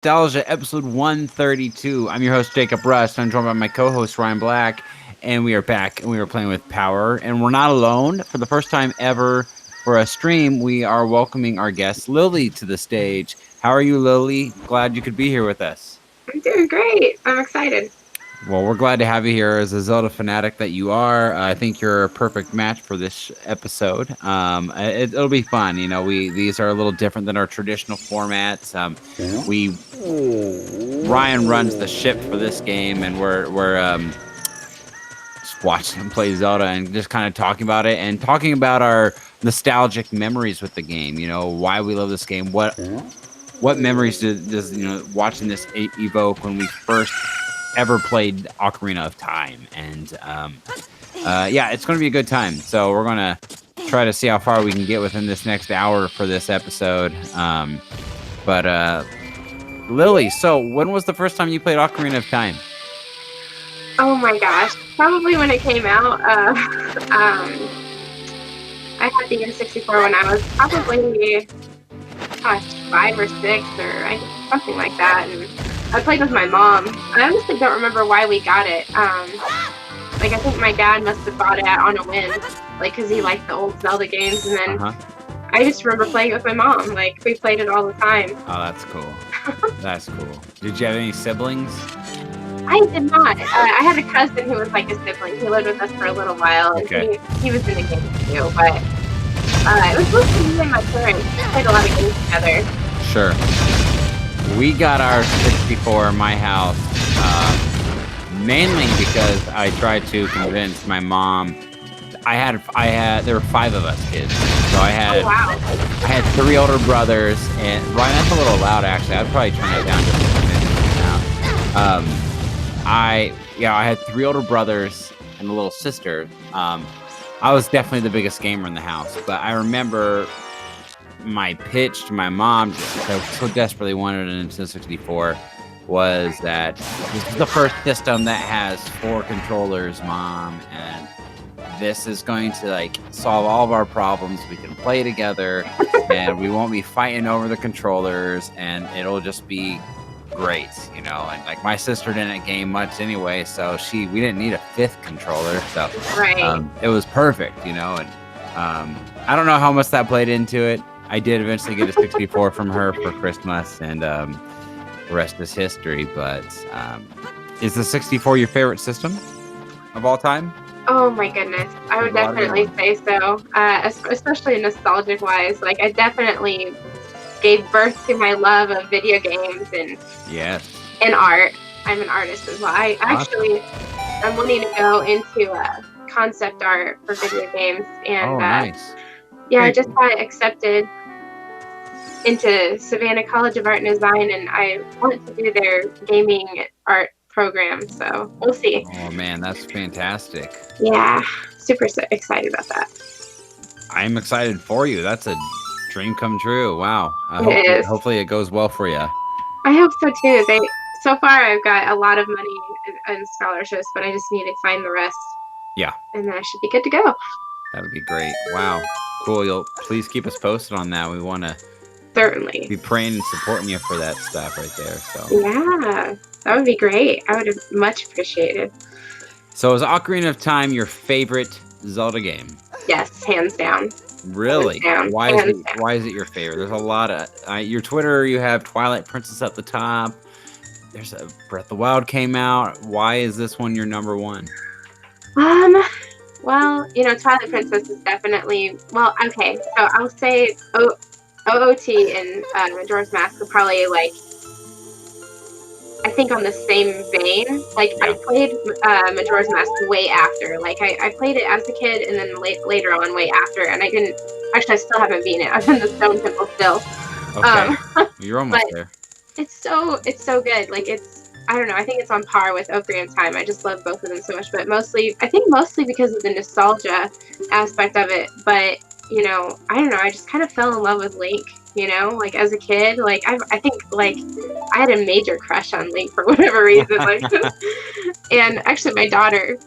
Nostalgia, episode 132. I'm your host, Jacob Rust. I'm joined by my co-host, Ryan Black, and we are back, and we are playing with Power, and we're not alone. For the first time ever for a stream, we are welcoming our guest, Lily, to the stage. How are you, Lily? Glad you could be here with us. I'm doing great. I'm excited. Well, we're glad to have you here as a Zelda fanatic that you are. I think you're a perfect match for this episode. It'll be fun. You know, these are a little different than our traditional formats. Ryan runs the ship for this game, and we're just watching him play Zelda and just kind of talking about it and talking about our nostalgic memories with the game. You know, why we love this game. What memories does watching this evoke when we first ever played Ocarina of Time? And yeah, it's going to be a good time. So we're going to try to see how far we can get within this next hour for this episode. But Lily, so when was the first time you played Ocarina of Time? Oh my gosh, probably when it came out. I had the N64 when I was probably 5 or 6 or something like that, and I played with my mom. I honestly don't remember why we got it. Like, I think my dad must have bought it on a whim, like, because he liked the old Zelda games, and then I just remember playing it with my mom. Like, we played it all the time. Oh, that's cool. That's cool. Did you have any siblings? I did not. I had a cousin who was like a sibling. He lived with us for a little while, and he was in the game too, but it was mostly me and my parents. We played a lot of games together. Sure. We got our 64 in my house mainly because I tried to convince my mom. There were 5 of us kids, so I had 3 older brothers, and Ryan, that's a little loud actually. I'd probably turn it down just a minute now. I had 3 older brothers and a little sister. I was definitely the biggest gamer in the house, but I remember my pitch to my mom, because I so desperately wanted an Nintendo 64, was that this is the first system that has 4 controllers, Mom, and this is going to like solve all of our problems. We can play together, and we won't be fighting over the controllers, and it'll just be great, you know. And like, my sister didn't game much anyway, so we didn't need a 5th controller, so it was perfect, you know. And I don't know how much that played into it. I did eventually get a 64 from her for Christmas, and the rest is history. But is the 64 your favorite system of all time? Oh my goodness, I would definitely say so. Especially nostalgic wise, like, I definitely gave birth to my love of video games and art. I'm an artist as well. I'm wanting to go into concept art for video games, and nice. I just got accepted into Savannah College of Art and Design, and I want to do their gaming art program, so we'll see. Oh man, that's fantastic. Yeah, super excited about that. I'm excited for you. That's a dream come true. Wow. Hopefully it goes well for you. I hope so too. So far I've got a lot of money and scholarships, but I just need to find the rest. Yeah. And then I should be good to go. That would be great. Wow. Cool. You'll please keep us posted on that. We want to certainly be praying and supporting you for that stuff right there. So yeah, that would be great. I would have much appreciated. So is Ocarina of Time your favorite Zelda game? Yes, hands down. Really? Why is it your favorite? There's a lot of your Twitter. You have Twilight Princess at the top. There's a Breath of the Wild came out. Why is this one your number one? Well, you know, Twilight Princess is definitely, well, okay, so I'll say OOT and Majora's Mask are probably, like, I think on the same vein. Like, I played Majora's Mask way after. Like, I played it as a kid, and then later on way after, and I still haven't beaten it. I'm in the Stone Temple still. Okay, you're almost there. It's so good. Like, I don't know, I think it's on par with Ocarina of Time. I just love both of them so much, but mostly because of the nostalgia aspect of it. But, you know, I don't know, I just kind of fell in love with Link, you know, like, as a kid. Like, I think, like, I had a major crush on Link for whatever reason. Like, and actually my daughter,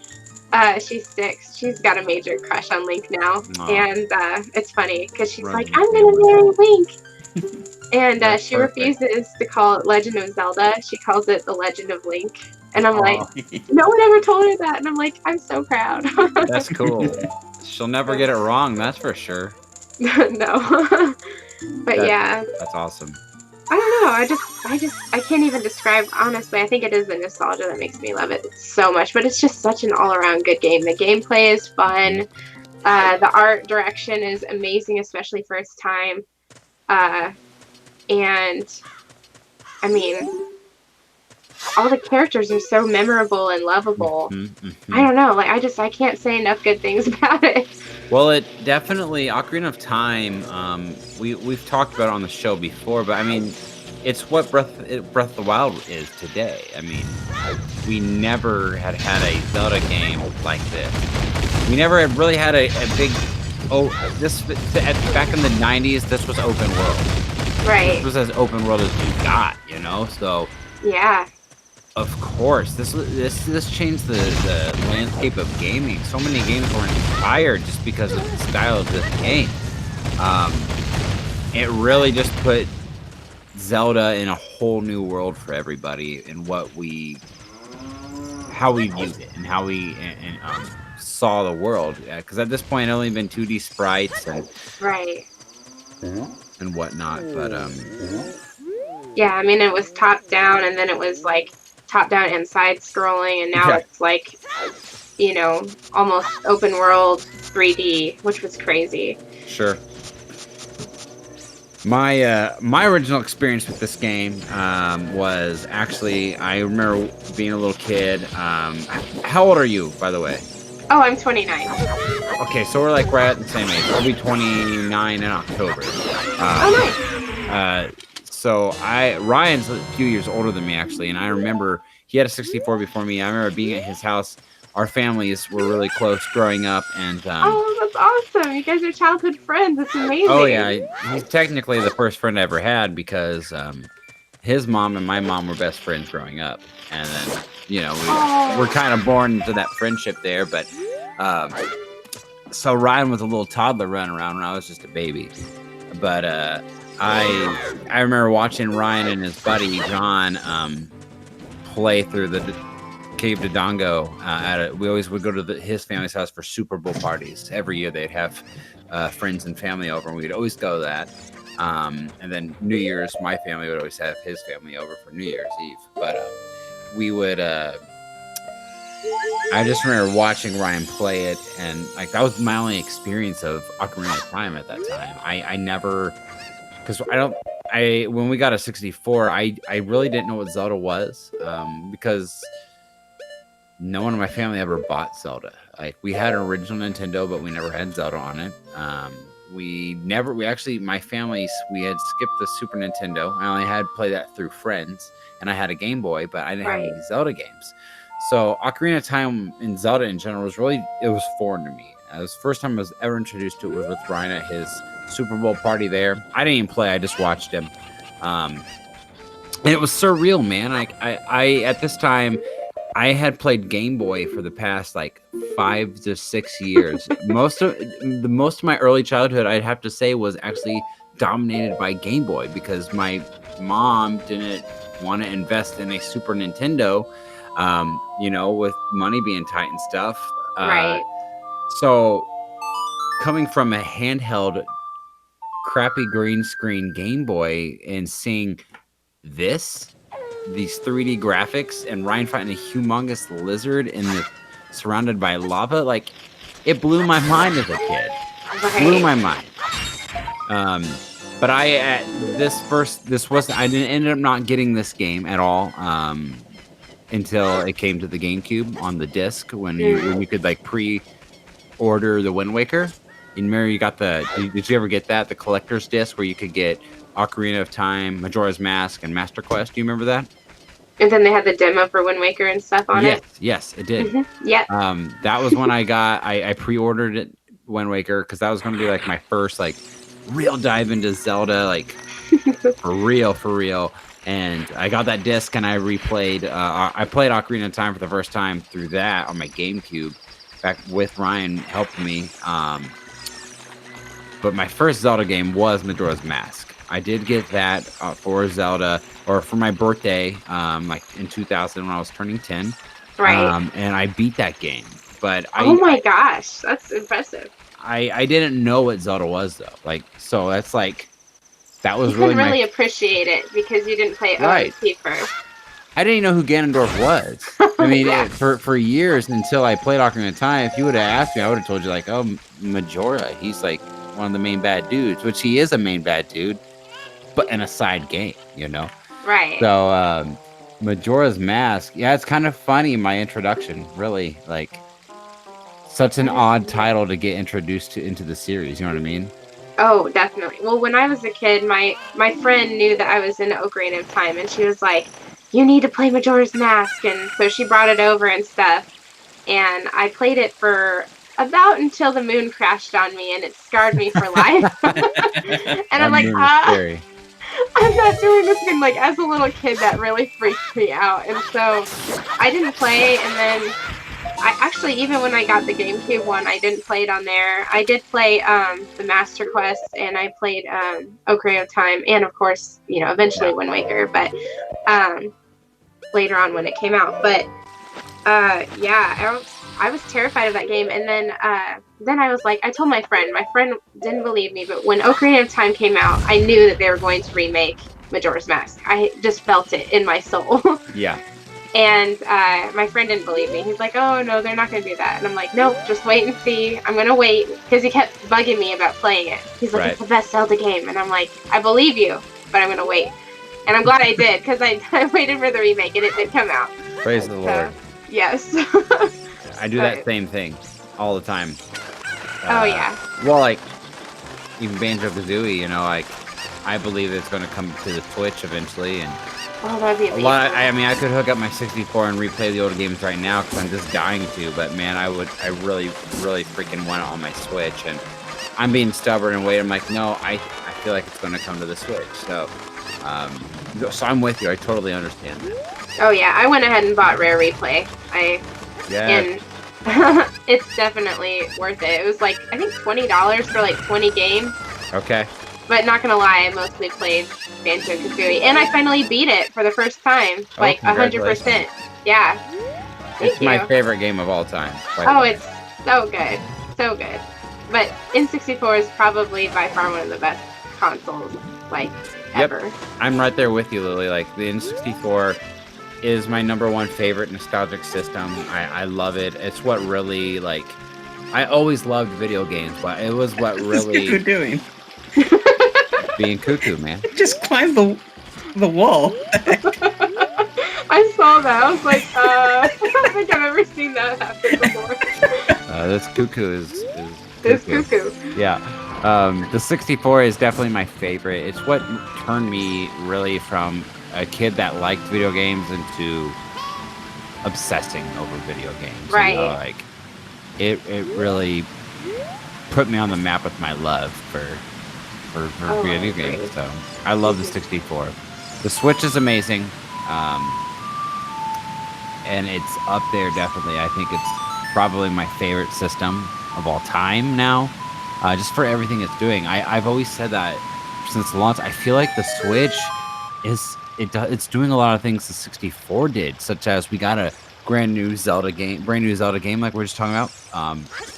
she's 6, she's got a major crush on Link now. Aww. And it's funny, because she's like, I'm gonna marry Link. And That's she perfect. refuses to call it Legend of Zelda. She calls it The Legend of Link. And I'm like, Oh, no one ever told her that. And I'm like, I'm so proud. that's cool. She'll never get it wrong, that's for sure. No. But That yeah, that's awesome. I don't know. I can't even describe. Honestly, I think it is the nostalgia that makes me love it so much. But it's just such an all-around good game. The gameplay is Mhm. fun. The art direction is amazing, especially for its time. Uh, and I mean, all the characters are so memorable and lovable. Mhm, I mhm. don't know. Like I can't say enough good things about it. Well, it definitely Ocarina of Time, we've talked about it on the show before, but I mean, it's what Breath of the Wild is today. I mean, we never had a Zelda game like this. We never had really had a big oh, this back in the '90s, this was open world. This Right. was as open world as we got, you know? So, Yeah. of course, this changed the landscape of gaming. So many games were inspired just because of the style of this game. Um, it really just put Zelda in a whole new world for everybody and how we viewed it and how we saw the world. Because at this point, it only been 2D sprites Right. and whatnot. But Yeah, I mean, it was top down, and then it was like top down and side scrolling, and now yeah, it's like, almost open world 3D, which was crazy. sure. My original experience with this game was actually I remember being a little kid. How old are you, by the way? Oh, I'm 29. Okay, so we're like right at the same age. I'll be 29 in October. Oh, Um, nice. uh, so Ryan's a few years older than me actually, and I remember he had a 64 before me. I remember being at his house. Our families were really close growing up, and Oh, that's awesome. You guys are childhood friends. That's oh amazing. yeah, he's technically the first friend I ever had because his mom and my mom were best friends growing up, and then we're Oh, kind of born into that friendship there. But um, so Ryan was a little toddler running around when I was just a baby. But I remember watching Ryan and his buddy John play through the Cave to Dongo. We always would go to his family's house for Super Bowl parties. Every year they'd have friends and family over, and we'd always go to that. And then New Year's, my family would always have his family over for New Year's Eve. But we would. I just remember watching Ryan play it, and like that was my only experience of Ocarina of Time at that time. I never, because I don't. When we got a 64, I really didn't know what Zelda was, because no one in my family ever bought Zelda. Like we had an original Nintendo, but we never had Zelda on it. We actually, my family, we had skipped the Super Nintendo. I only had played that through friends, and I had a Game Boy, but I didn't have right. any Zelda games. So Ocarina of Time and Zelda in general it was foreign to me. It was the first time I was ever introduced to it was with Ryan at his Super Bowl party there. I didn't even play; I just watched him. And it was surreal, man. I at this time I had played Game Boy for the past like 5 to 6 years. Most of my early childhood, I'd have to say, was actually dominated by Game Boy because my mom didn't want to invest in a Super Nintendo, with money being tight and stuff. Right. So coming from a handheld, crappy green screen Game Boy and seeing these 3D graphics and Ryan fighting a humongous lizard surrounded by lava, like it blew my mind as a kid. Blew Right. my mind. Um, but I didn't end up not getting this game at all. Until it came to the GameCube on the disc when Mm. you could like pre-order the Wind Waker. You remember you got did you ever get that, the collector's disc where you could get Ocarina of Time, Majora's Mask, and Master Quest? Do you remember that? And then they had the demo for Wind Waker and stuff on Yes, it. yes, it did. Yep. That was when I pre-ordered it, Wind Waker, because that was going to be like my first like real dive into Zelda, like for real, for real. And I got that disc and I replayed. I played Ocarina of Time for the first time through that on my GameCube, back with Ryan helped me. But my first Zelda game was Majora's Mask. I did get that for Zelda, or for my birthday, like in 2000 when I was turning 10, Right. and I beat that game. But Oh my gosh, that's impressive. I didn't know what Zelda was though. Like, so that's like that You was really couldn't my really appreciate it because you didn't play right. OMC first. I didn't even know who Ganondorf was. I mean, Yeah. for years until I played Ocarina of Time, if you would have asked me, I would have told you like, oh, Majora, he's like one of the main bad dudes, which he is a main bad dude, but in a side game, you know. Right. So Majora's Mask, yeah, it's kind of funny. My introduction, really, like such an odd title to get introduced to into the series. You know what I mean? Oh, definitely. Well, when I was a kid, my friend knew that I was in Ocarina of Time, and she was like, "You need to play Majora's Mask," and so she brought it over and stuff. And I played it for about until the moon crashed on me, and it scarred me for life. And I'm That like, moon is scary. I'm not doing this again. Like, as a little kid, that really freaked me out. And so I didn't play. And then I actually, even when I got the GameCube one, I didn't play it on there. I did play the Master Quest, and I played Ocarina of Time, and of course, you know, eventually Yeah. Wind Waker, but later on when it came out. But yeah, I was terrified of that game. And then I was like, I told my friend didn't believe me, but when Ocarina of Time came out, I knew that they were going to remake Majora's Mask. I just felt it in my soul. Yeah. And my friend didn't believe me. He's like, oh no, they're not going to do that. And I'm like, nope, just wait and see. I'm going to wait, because he kept bugging me about playing it. He's like, It's the best Zelda game. And I'm like, I believe you, but I'm going to wait. And I'm glad I did, because I waited for the remake, and it did come out. Praise the Lord. Yes. I do that same thing all the time. Oh yeah. Well, like even Banjo-Kazooie, you know, like I believe it's going to come to the Switch eventually, and oh, that'd be amazing. I mean, I could hook up my 64 and replay the old games right now because I'm just dying to. But man, I really, really freaking want it on my Switch, and I'm being stubborn and waiting. I'm like, no, I feel like it's going to come to the Switch. So I'm with you. I totally understand that. Oh yeah, I went ahead and bought Rare Replay. Yeah. And it's definitely worth it. It was like, I think $20 for like 20 games. Okay. But not gonna lie, I mostly played Banjo-Kazooie, and I finally beat it for the first time, like 100%. Yeah. It's my favorite game of all time. Oh, it's so good, so good. But N64 is probably by far one of the best consoles, like ever. Yep. I'm right there with you, Lily. Like the N64 is my #1 favorite nostalgic system. I love it. It's what really, like, I always loved video games, but it was what really... What's Cuckoo doing? Being cuckoo, man. Just climb the wall. I saw that. I was like, I don't think I've ever seen that happen before. This cuckoo is It's cuckoo. Yeah. The 64 is definitely my favorite. It's what turned me really from a kid that liked video games into obsessing over video games. Right. You know, like it really put me on the map with my love for video games. So I love the 64. The Switch is amazing. And it's up there definitely. I think it's probably my favorite system of all time now. Just for everything it's doing. I've always said that since launch. I feel like the Switch it's doing a lot of things the 64 did, such as we got a brand new Zelda game like we are just talking about.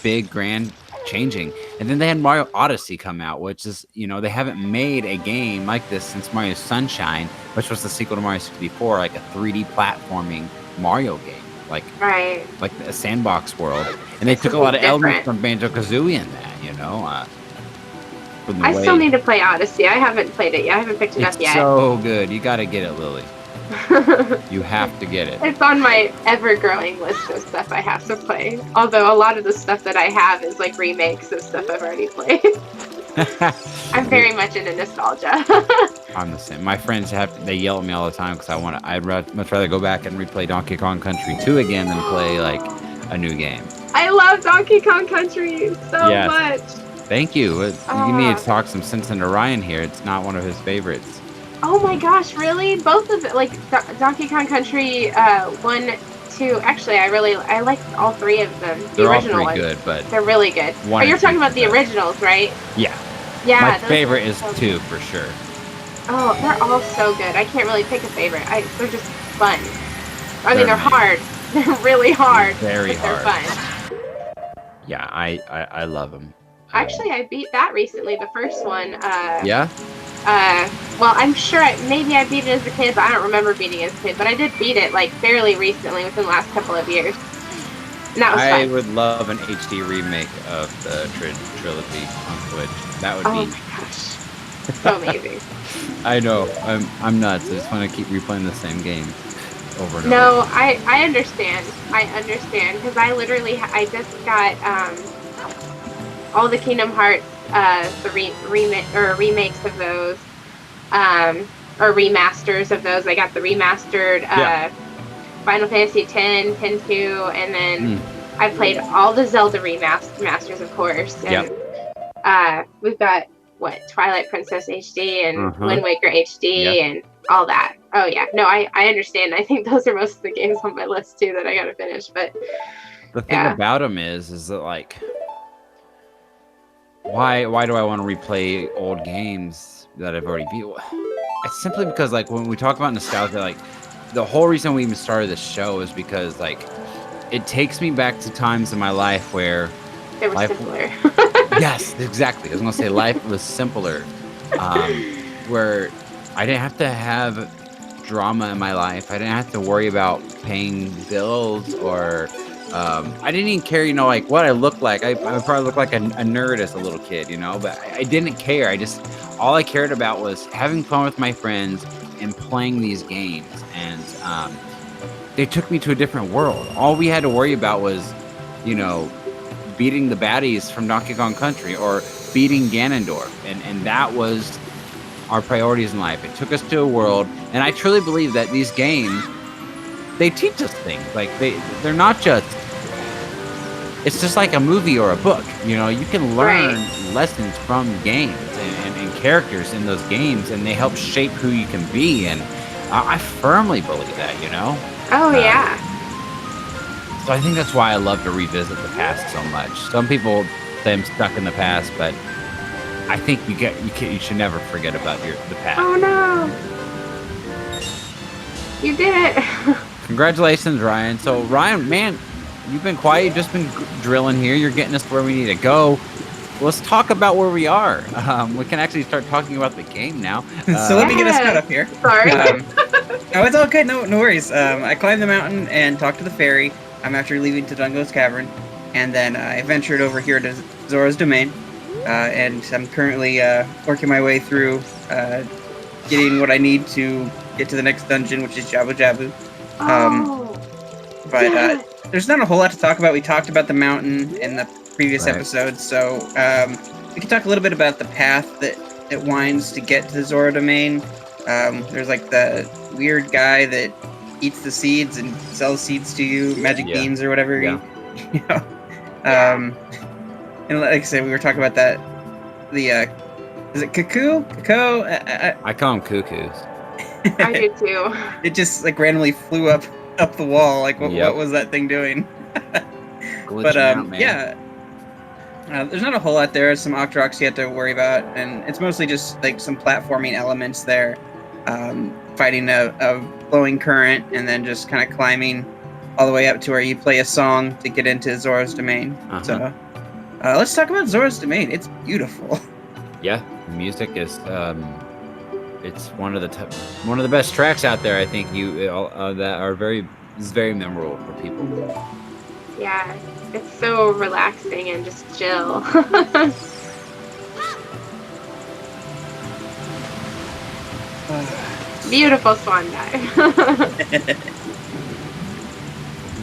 Big, grand, changing. And then they had Mario Odyssey come out, which is, you know, they haven't made a game like this since Mario Sunshine, which was the sequel to Mario 64, like a 3D platforming Mario game, like a sandbox world. And they took a lot of elements from Banjo-Kazooie in that, you know. I still need to play Odyssey. I haven't played it yet. I haven't picked it up yet. It's so good. You got to get it, Lily. You have to get it. It's on my ever-growing list of stuff I have to play. Although a lot of the stuff that I have is like remakes of stuff I've already played. I'm very much into nostalgia. I'm the same. My friends they yell at me all the time because I'd much rather go back and replay Donkey Kong Country 2 again than play like a new game. I love Donkey Kong Country so much. Thank you. You need to talk some sense into Ryan here. It's not one of his favorites. Oh my gosh, really? Both of it, like Donkey Kong Country 1, 2. Actually, I like all three of them. They're original all ones. good, but they're really good. But you're talking about the originals, right? Yeah. Yeah. My favorite is 2 for sure. Oh, they're all so good. I can't really pick a favorite. They're just fun. I mean, they're nice. hard. They're really hard, Very but they're hard. fun. Yeah, I love them. Actually, I beat that recently. The first one. Yeah. Well, I'm sure maybe I beat it as a kid, but I don't remember beating it as a kid. But I did beat it like fairly recently, within the last couple of years. And that was I fun. would love an HD remake of the trilogy on Switch. That would Oh be. my gosh, so amazing. I know. I'm nuts. I just want to keep replaying the same game over and No, over. I understand. I understand because I literally I just got all the Kingdom Hearts the remakes of those or remasters of those. I got the remastered Final Fantasy X, 10-2, and then I played all the Zelda remasters, of course. And we've got what Twilight Princess HD and Wind Waker HD and all that. Oh yeah, no, I understand. I think those are most of the games on my list too that I gotta finish. But the thing about them is that like, why do I want to replay old games that I've already beat? It's simply because like when we talk about nostalgia, like the whole reason we even started this show is because like it takes me back to times in my life where they were simpler. Yes, exactly. I was gonna say life was simpler, where I didn't have to have drama in my life. I didn't have to worry about paying bills or I didn't even care, you know, like what I looked like. I probably looked like a nerd as a little kid, you know, but I didn't care. All I cared about was having fun with my friends and playing these games. And they took me to a different world. All we had to worry about was, you know, beating the baddies from Donkey Kong Country or beating Ganondorf. And that was our priorities in life. It took us to a world. And I truly believe that these games, they teach us things. Like they're not just, it's just like a movie or a book. You know, you can learn lessons from games and characters in those games, and they help shape who you can be. And I firmly believe that, you know? Oh, yeah. So I think that's why I love to revisit the past so much. Some people say I'm stuck in the past, but I think you should never forget about the past. Oh, no. You did it. Congratulations, Ryan. So, Ryan, man, you've been quiet. You've just been drilling here. You're getting us where we need to go. Let's talk about where we are. We can actually start talking about the game now. So let me get us caught up here. Sorry. No, it's all good. No worries. I climbed the mountain and talked to the fairy. I'm after leaving to Dungo's Cavern, and then I ventured over here to Zora's Domain, and I'm currently working my way through getting what I need to get to the next dungeon, which is Jabu Jabu. But there's not a whole lot to talk about. We talked about the mountain in the previous episode, so we can talk a little bit about the path that it winds to get to the Zora Domain. There's like the weird guy that eats the seeds and sells seeds to you, magic beans or whatever. You know. And like I said, we were talking about that. The is it cuckoo? I call them cuckoos. I do too. It just like randomly flew up the wall. Like what was that thing doing? But there's not a whole lot there. Some Octoroks you have to worry about, and it's mostly just like some platforming elements there. Fighting a flowing current, and then just kind of climbing all the way up to where you play a song to get into Zora's Domain. So let's talk about Zora's Domain. It's beautiful. Yeah, the music is it's one of the best tracks out there. I think that are very memorable for people. Yeah, it's so relaxing and just chill. Beautiful swan dive.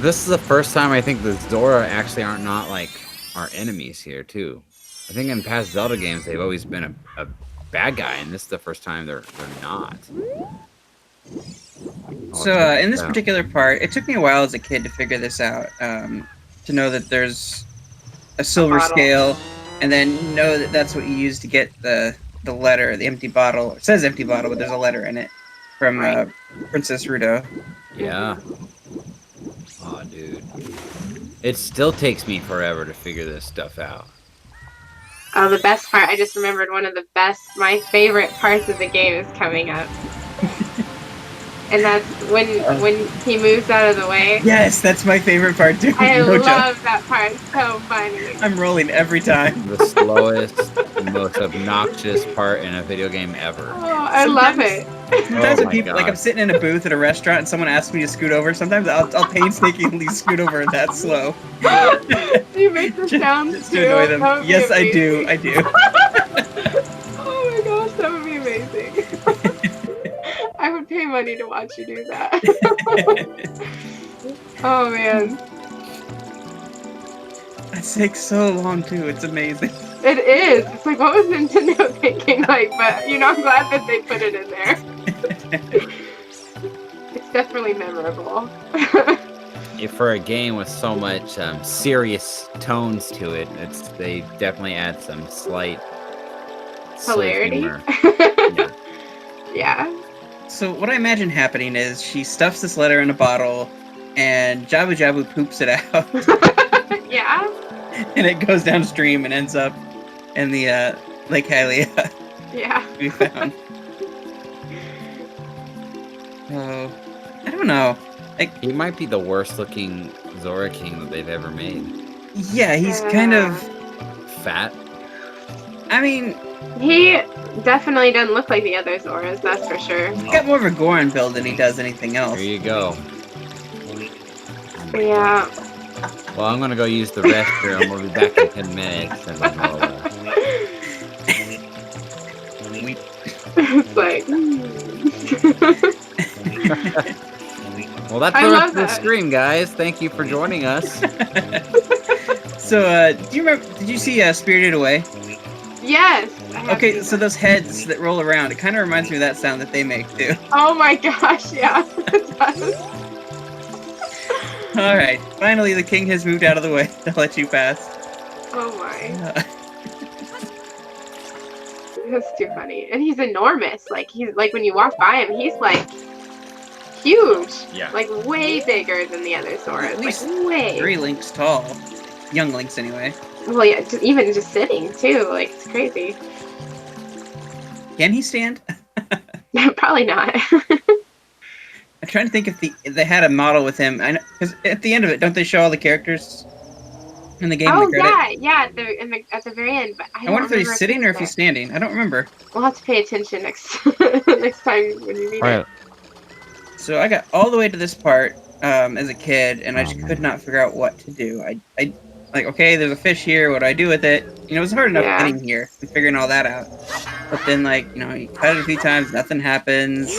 This is the first time I think the Zora actually are not like our enemies here too. I think in past Zelda games they've always been a bad guy, and this is the first time they're not. So in this particular part, it took me a while as a kid to figure this out. To know that there's a silver scale, and then know that that's what you use to get the letter, the empty bottle. It says empty bottle, but there's a letter in it from Princess Ruto. Yeah. Oh, dude. It still takes me forever to figure this stuff out. Oh, the best part! I just remembered one of my favorite parts of the game is coming up, and that's when he moves out of the way. Yes, that's my favorite part too. I No joke. love that part. It's so funny. I'm rolling every time. The slowest, most obnoxious part in a video game ever. Oh, I love it. Sometimes Oh when my people, like, I'm God. sitting in a booth at a restaurant and someone asks me to scoot over, sometimes I'll painstakingly scoot over that slow. Do you make the sounds Just too? to annoy them. That would be Yes, I do. amazing. I do. Oh my gosh, that would be amazing. I would pay money to watch you do that. Oh man. It takes so long too. It's amazing. It is. It's like, what was Nintendo thinking? Like, but you know, I'm glad that they put it in there. It's definitely memorable. For a game with so much serious tones to it, they definitely add some slight silly Hilarity. humor. Yeah. Yeah. So what I imagine happening is she stuffs this letter in a bottle, and Jabu Jabu poops it out, Yeah. and it goes downstream and ends up in the Lake Hylia Yeah. we found. Oh, I don't know. He might be the worst looking Zora King that they've ever made. Yeah, he's kind of. Fat. I mean, He definitely doesn't look like the other Zoras, that's for sure. he's got more of a Goron build than he does anything else. There you go. Yeah. Well, I'm gonna go use the restroom. We'll be back in 10 minutes. And then It's like. well, that's I the love rest of the that. stream, guys. Thank you for joining us. So, do you remember? Did you see Spirited Away? Yes. I have Okay, seen so that. those heads that roll around, it kind of reminds me of that sound that they make too. Oh my gosh, yeah. It does. All right, finally the king has moved out of the way to let you pass. Oh my. Uh, That's too funny. And he's enormous. Like he's like when you walk by him, he's like huge. Yeah. Like way bigger than the other Zoras. At least Like way. 3 links tall. Young links, anyway. Well, yeah, even just sitting too. Like it's crazy. Can he stand? Probably not. I'm trying to think if they had a model with him. I know, because at the end of it, don't they show all the characters in the game? Oh in the credit? yeah, at the very end. But I wonder if he's sitting or if he's standing. I don't remember. We'll have to pay attention next next time when you meet All him. right. So I got all the way to this part as a kid, and I just Oh, could not figure out what to do. I like, okay, there's a fish here. What do I do with it? You know, it was hard enough Yeah. getting here and figuring all that out. But then, like, you know, you cut it a few times, nothing happens.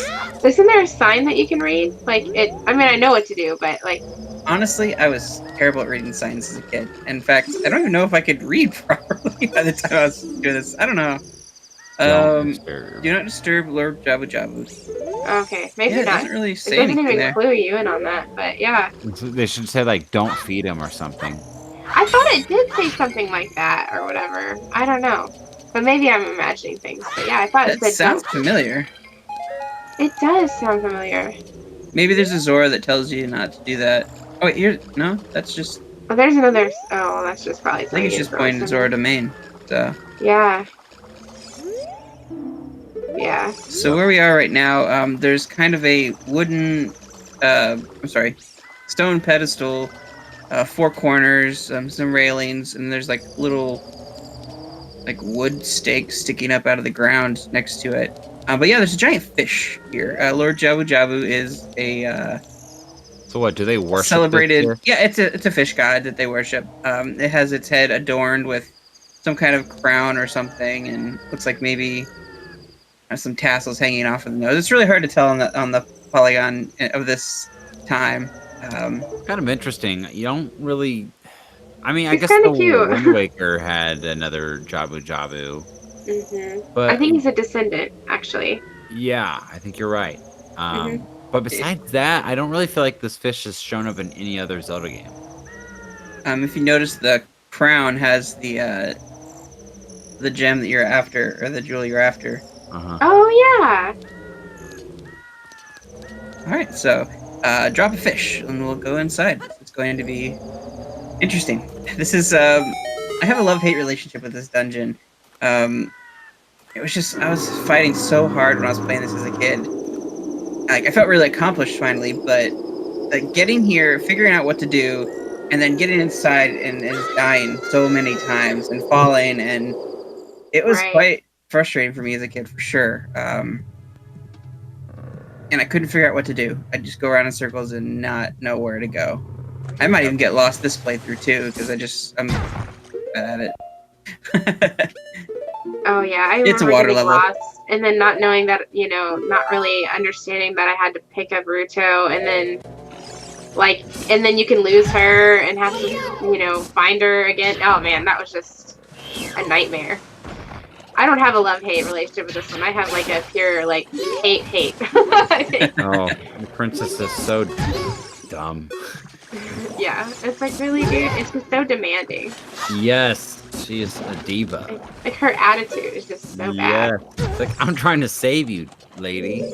Isn't there a sign that you can read? Like it. I mean, I know what to do, but like. Honestly, I was terrible at reading signs as a kid. In fact, I don't even know if I could read properly by the time I was doing this. I don't know. Don't disturb. Do not disturb Lord Jabu Jabu. Okay, maybe Yeah, it not. doesn't really It say doesn't anything even there. clue you in on that, but yeah. They should say like, "Don't feed him" or something. I thought it did say something like that or whatever. I don't know. But maybe I'm imagining things. But yeah, I thought it That said sounds don't. familiar. It does sound familiar. Maybe there's a Zora that tells you not to do that. Oh, wait, here. No, that's just. Oh, there's another. Oh, that's just probably. I think it's just pointing to Zora domain. So. Yeah. Yeah. So where we are right now, there's kind of a wooden, stone pedestal, 4 corners, some railings, and there's like little, like wood stakes sticking up out of the ground next to it. But yeah, there's a giant fish here. Lord Jabu Jabu is a So what? Do they worship? this celebrated. here? Yeah, it's a fish god that they worship. It has its head adorned with some kind of crown or something, and looks like maybe some tassels hanging off of the nose. It's really hard to tell on the polygon of this time. Kind of interesting. You don't really. I mean, I He's guess kinda the cute. Wind Waker had another Jabu Jabu, but I think he's a descendant, actually. yeah, I think you're right. But besides that, I don't really feel like this fish has shown up in any other Zelda game. If you notice, the crown has the gem that you're after, or the jewel you're after. Oh yeah. All right, so drop a fish, and we'll go inside. It's going to be interesting. This is I have a love-hate relationship with this dungeon. It was just I was fighting so hard when I was playing this as a kid. Like I felt really accomplished finally, but like getting here, figuring out what to do, and then getting inside and just dying so many times and falling, and it was Right. quite frustrating for me as a kid for sure. And I couldn't figure out what to do. I'd just go around in circles and not know where to go. I might even get lost this playthrough too because I'm bad at it. Oh yeah, I It's a remember water getting level. lost and then not knowing that, not really understanding that I had to pick up Ruto and then you can lose her and have to, find her again. Oh man, that was just a nightmare. I don't have a love-hate relationship with this one. I have like a pure like hate. I think. Oh, the princess is so dumb. Yeah, it's like really, dude. It's just so demanding. Yes, she is a diva. Like her attitude is just so bad. Yes. It's like, I'm trying to save you, lady.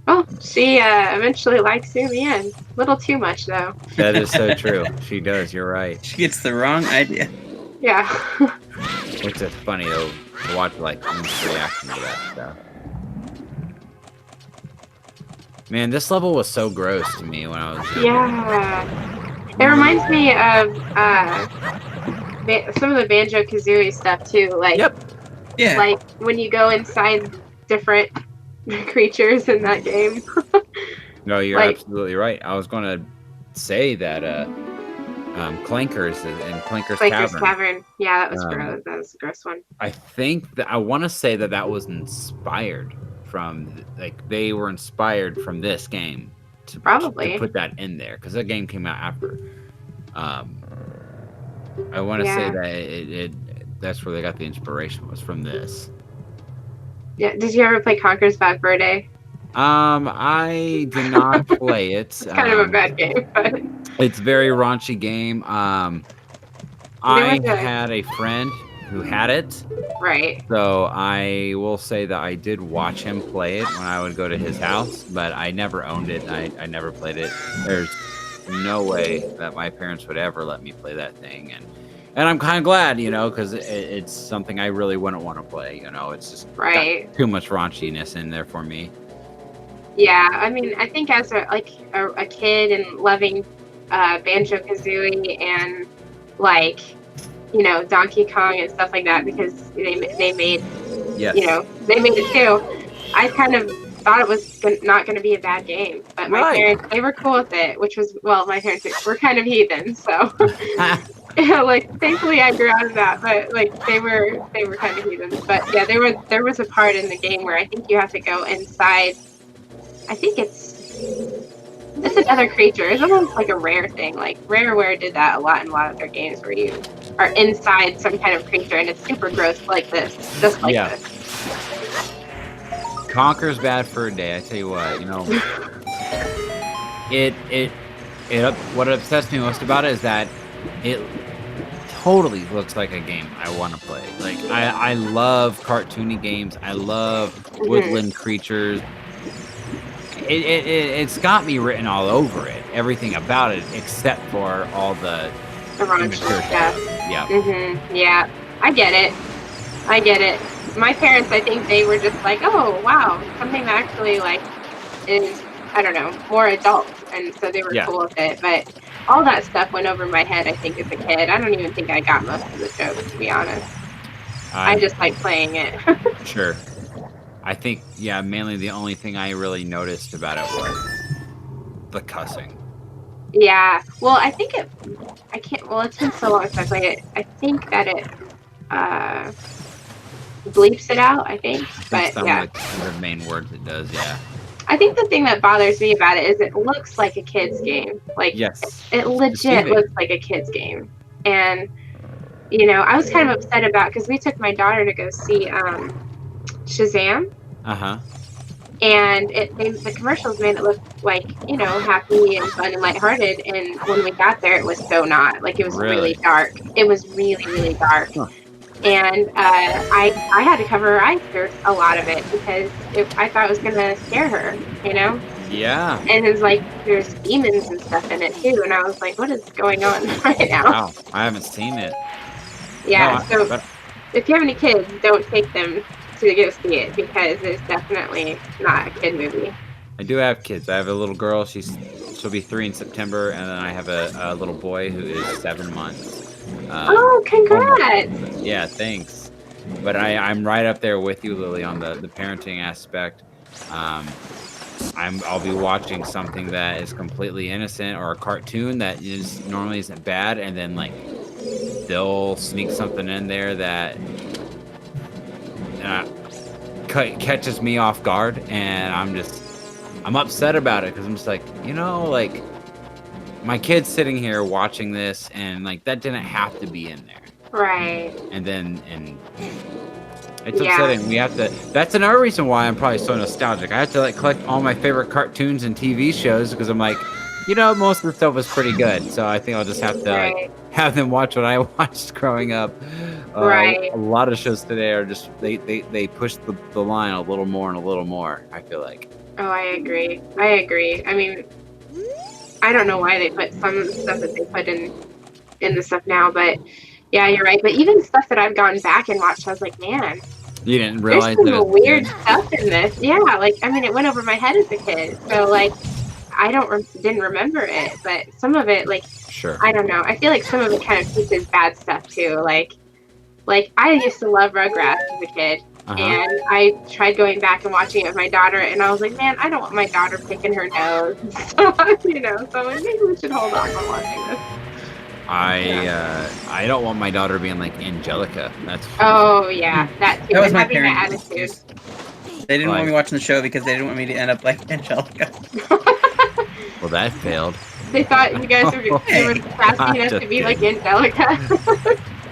Well, she eventually likes you in the end. A little too much though. That is so true. She does. You're right. She gets the wrong idea. Yeah. Which is funny though to watch like Link's reaction to that stuff. Man, this level was so gross to me when I was younger. Yeah. It reminds me of some of the Banjo-Kazooie stuff too. Like, Yep. Yeah. like when you go inside different creatures in that game. No, you're Like- absolutely right. I was going to say that Clankers and Clanker's Clanker's Cavern. Cavern. Yeah, that was Um, gross. That was a gross one. I think that I want to say that was inspired from, like, they were inspired from this game to Probably. put that in there because that game came out after. I want to say Yeah. that that's where they got the inspiration, was from this. Yeah. Did you ever play Conker's Bad Fur Day? I did not play it. It's kind of a bad game, but It's a very raunchy game. I was a- had a friend who had it, right. so I will say that I did watch him play it when I would go to his house, but I never owned it. I never played it. There's no way that my parents would ever let me play that thing, and I'm kind of glad, because it's something I really wouldn't want to play. It's just got Right. too much raunchiness in there for me. Yeah, I mean, I think as a kid and loving Banjo-Kazooie and like, Donkey Kong and stuff like that, because they made, Yes. they made it too. I kind of thought it was not going to be a bad game, but my Right. parents, they were cool with it, which was, well, my parents were kind of heathen, so like thankfully I grew out of that, but like they were kind of heathen. But yeah, there was a part in the game where I think you have to go inside. I think it's another creature. It's almost like a Rare thing. Like Rareware did that a lot in a lot of their games, where you are inside some kind of creature and it's super gross, like this, just like Yeah. this. Conker's Bad Fur Day. I tell you what, what obsessed me most about it is that it totally looks like a game I want to play. Like I love cartoony games. I love woodland creatures. It's got me written all over it. Everything about it, except for all the The raunch immature stuff. Yeah. Yeah, I get it. My parents, I think they were just like, oh wow, something that actually like is, I don't know, more adult, and so they were Yeah. cool with it. But all that stuff went over my head, I think, as a kid. I don't even think I got most of the jokes, to be honest. I just like playing it. Sure. I think, mainly the only thing I really noticed about it was the cussing. Yeah. Well, I think it's been so long since I played it. I think that it bleeps it out, I think. But Some yeah. of the main words it does, yeah. I think the thing that bothers me about it is it looks like a kid's game. Like, Yes. it legit Deceiving. looks like a kid's game. And, I was kind of upset about, because we took my daughter to go see Shazam. Uh-huh. And the commercials made it look like, happy and fun and lighthearted. And when we got there, it was so not. Like, it was really dark. It was really, really dark. Huh. And I had to cover her eyes for a lot of it because I thought it was going to scare her, Yeah. And it's like there's demons and stuff in it too, and I was like, what is going on right now? Wow. I haven't seen it. Yeah, so But if you have any kids, don't take them to go see it because it's definitely not a kid movie. I do have kids. I have a little girl. She'll be 3 in September, and then I have a little boy who is 7 months. Oh, congrats! Almost. Yeah, thanks. But I'm right up there with you, Lily, on the parenting aspect. I'll be watching something that is completely innocent or a cartoon that normally isn't bad, and then like they'll sneak something in there that catches me off guard, and I'm upset about it because I'm just like, like my kid's sitting here watching this, and like that didn't have to be in there. Right. And it's upsetting. We have to. That's another reason why I'm probably so nostalgic. I have to like collect all my favorite cartoons and TV shows because I'm like, most of the stuff was pretty good. So I think I'll just have to like have them watch what I watched growing up. Right. A lot of shows today are just they push the line a little more and a little more. I feel like. Oh, I agree. I mean, I don't know why they put some of the stuff that they put in the stuff now, but yeah, you're right. But even stuff that I've gone back and watched, I was like, man, you didn't realize there's some weird good stuff in this. Yeah, like I mean, it went over my head as a kid, so like I didn't remember it, but some of it, like, sure, I don't know. I feel like some of it kind of teaches bad stuff too. Like I used to love Rugrats as a kid. And I tried going back and watching it with my daughter, and I was like, man, I don't want my daughter picking her nose. So, so I'm like, maybe we should hold off on watching this. I don't want my daughter being like Angelica. Oh, yeah. That was my having that parents' attitude. excuse. They didn't want me watching the show because they didn't want me to end up like Angelica. Well, that failed. They thought you guys were classy enough to be like Angelica.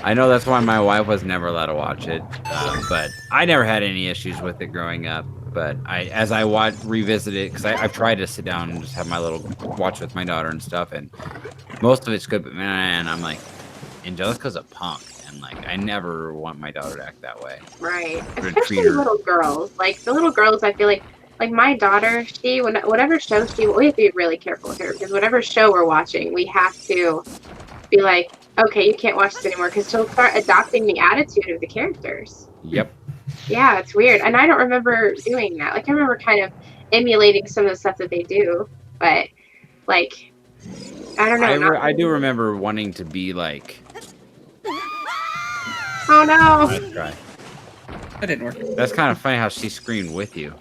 I know that's why my wife was never allowed to watch it, but I never had any issues with it growing up. But as I revisit it, because I've tried to sit down and just have my little watch with my daughter and stuff, and most of it's good. But man, I'm like, Angelica's a punk, and like I never want my daughter to act that way. Right, especially little girls. Like the little girls, I feel like my daughter, whatever show we have to be really careful with her because whatever show we're watching, we have to be like, okay, you can't watch this anymore because she'll start adopting the attitude of the characters. Yep. Yeah, it's weird. And I don't remember doing that. Like, I remember kind of emulating some of the stuff that they do, but, like, I don't know. I do remember wanting to be like... Oh, no. Let's try. That didn't work. That's kind of funny how she screamed with you.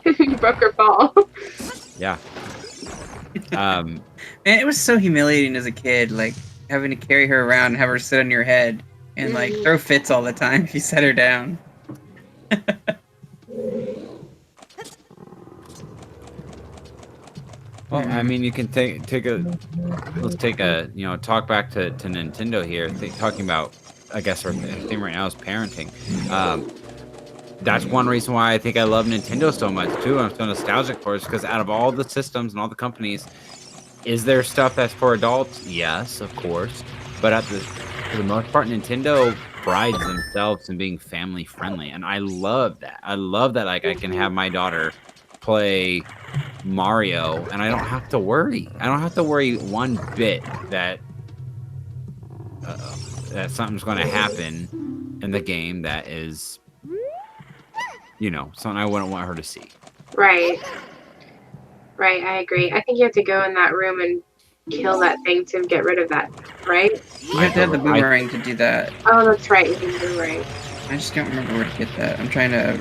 You broke her fall. Yeah. Man, it was so humiliating as a kid, like having to carry her around and have her sit on your head and like throw fits all the time if you set her down. Well, I mean, you can let's take a talk back to Nintendo here, talking about, I guess our thing right now is parenting. That's one reason why I think I love Nintendo so much too. I'm so nostalgic for it because out of all the systems and all the companies, is there stuff that's for adults? Yes, of course. But for the most part, Nintendo prides themselves in being family friendly, and I love that. I love that like I can have my daughter play Mario, and I don't have to worry. I don't have to worry one bit that something's going to happen in the game that is, something I wouldn't want her to see. Right. Right, I agree. I think you have to go in that room and kill that thing to get rid of that, right? You have to have the boomerang to do that. Oh, that's right, you can boomerang. I just can't remember where to get that. I'm trying to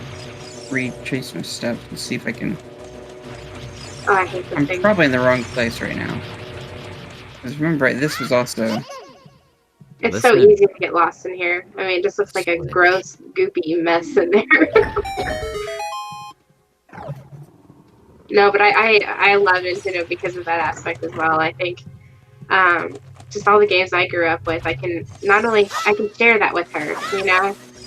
retrace my steps and see if I can... Oh, I hate that thing. I'm probably in the wrong place right now. Because remember, this was also... It's so easy to get lost in here. I mean, it just looks like a gross, goopy mess in there. No, but I love Nintendo because of that aspect as well. I think just all the games I grew up with, I can share that with her,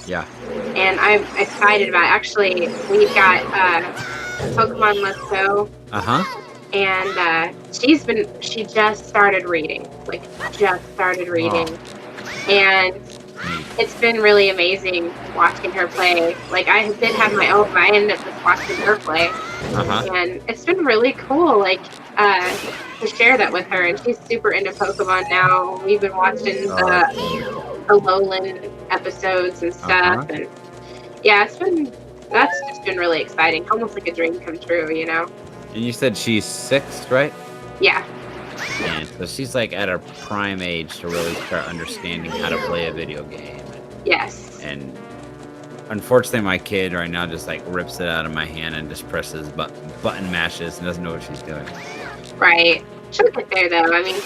Yeah. And I'm excited about it. Actually, we've got Pokemon Let's Go. And she just started reading. And it's been really amazing watching her play. Like I did have my own, but I ended up just watching her play, and it's been really cool. Like to share that with her, and she's super into Pokemon now. We've been watching the Lowland episodes and stuff, and yeah, that's just been really exciting. Almost like a dream come true, you know. And you said she's 6, right? Yeah. And so she's like at a prime age to really start understanding how to play a video game. Yes. And unfortunately, my kid right now just like rips it out of my hand and just presses button mashes and doesn't know what she's doing. Right. She'll get there though. I mean,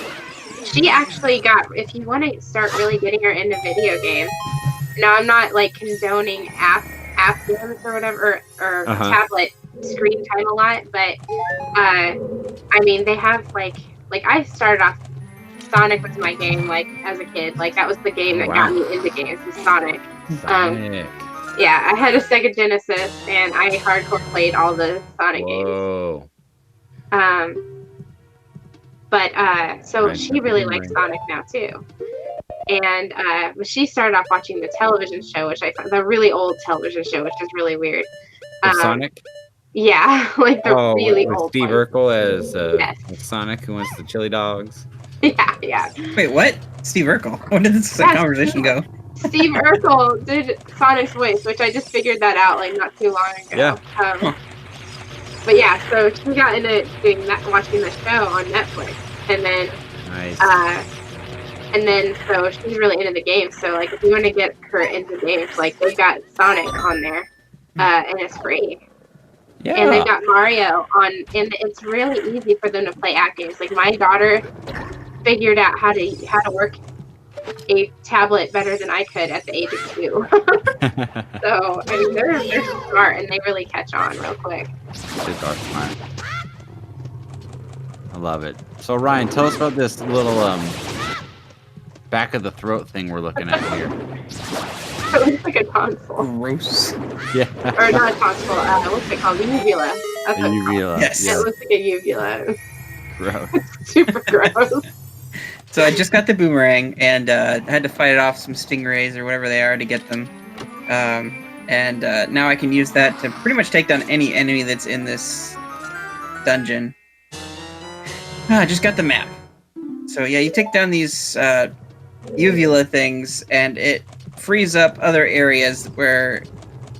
she actually got. If you want to start really getting her into video games, now I'm not like condoning app games or whatever or tablet screen time a lot, but I mean they have like I started off. Sonic was my game, like as a kid. Like that was the game that got me into games. Was Sonic. Yeah, I had a Sega Genesis, and I hardcore played all the Sonic games. So she really likes Sonic now too. And she started off watching the television show, which I found the really old television show, which is really weird. Sonic? Yeah, like the really old Steve one. Urkel as Sonic who wants the chili dogs. Yeah. Wait, what? Steve Urkel? Where did this conversation go? Steve Urkel did Sonic's voice, which I just figured that out like not too long ago. Yeah. But yeah, so she got into doing that, watching the show on Netflix, and then so she's really into the game. So like, if you want to get her into games, like they've got Sonic on there, and it's free. Yeah. And they've got Mario on, and it's really easy for them to play app games. Like my daughter figured out how to work a tablet better than I could at the age of 2. So I mean, they're smart and they really catch on real quick. Kids are smart. I love it. So Ryan, tell us about this little back of the throat thing we're looking at here. It looks like a tonsil. Gross. Yeah. Or not a tonsil. What's it called? The uvula. That's what uvula. Yes. It looks like a uvula. Gross. Super gross. So I just got the boomerang and had to fight off some stingrays or whatever they are to get them. And now I can use that to pretty much take down any enemy that's in this dungeon. I just got the map. So yeah, you take down these uvula things and it frees up other areas where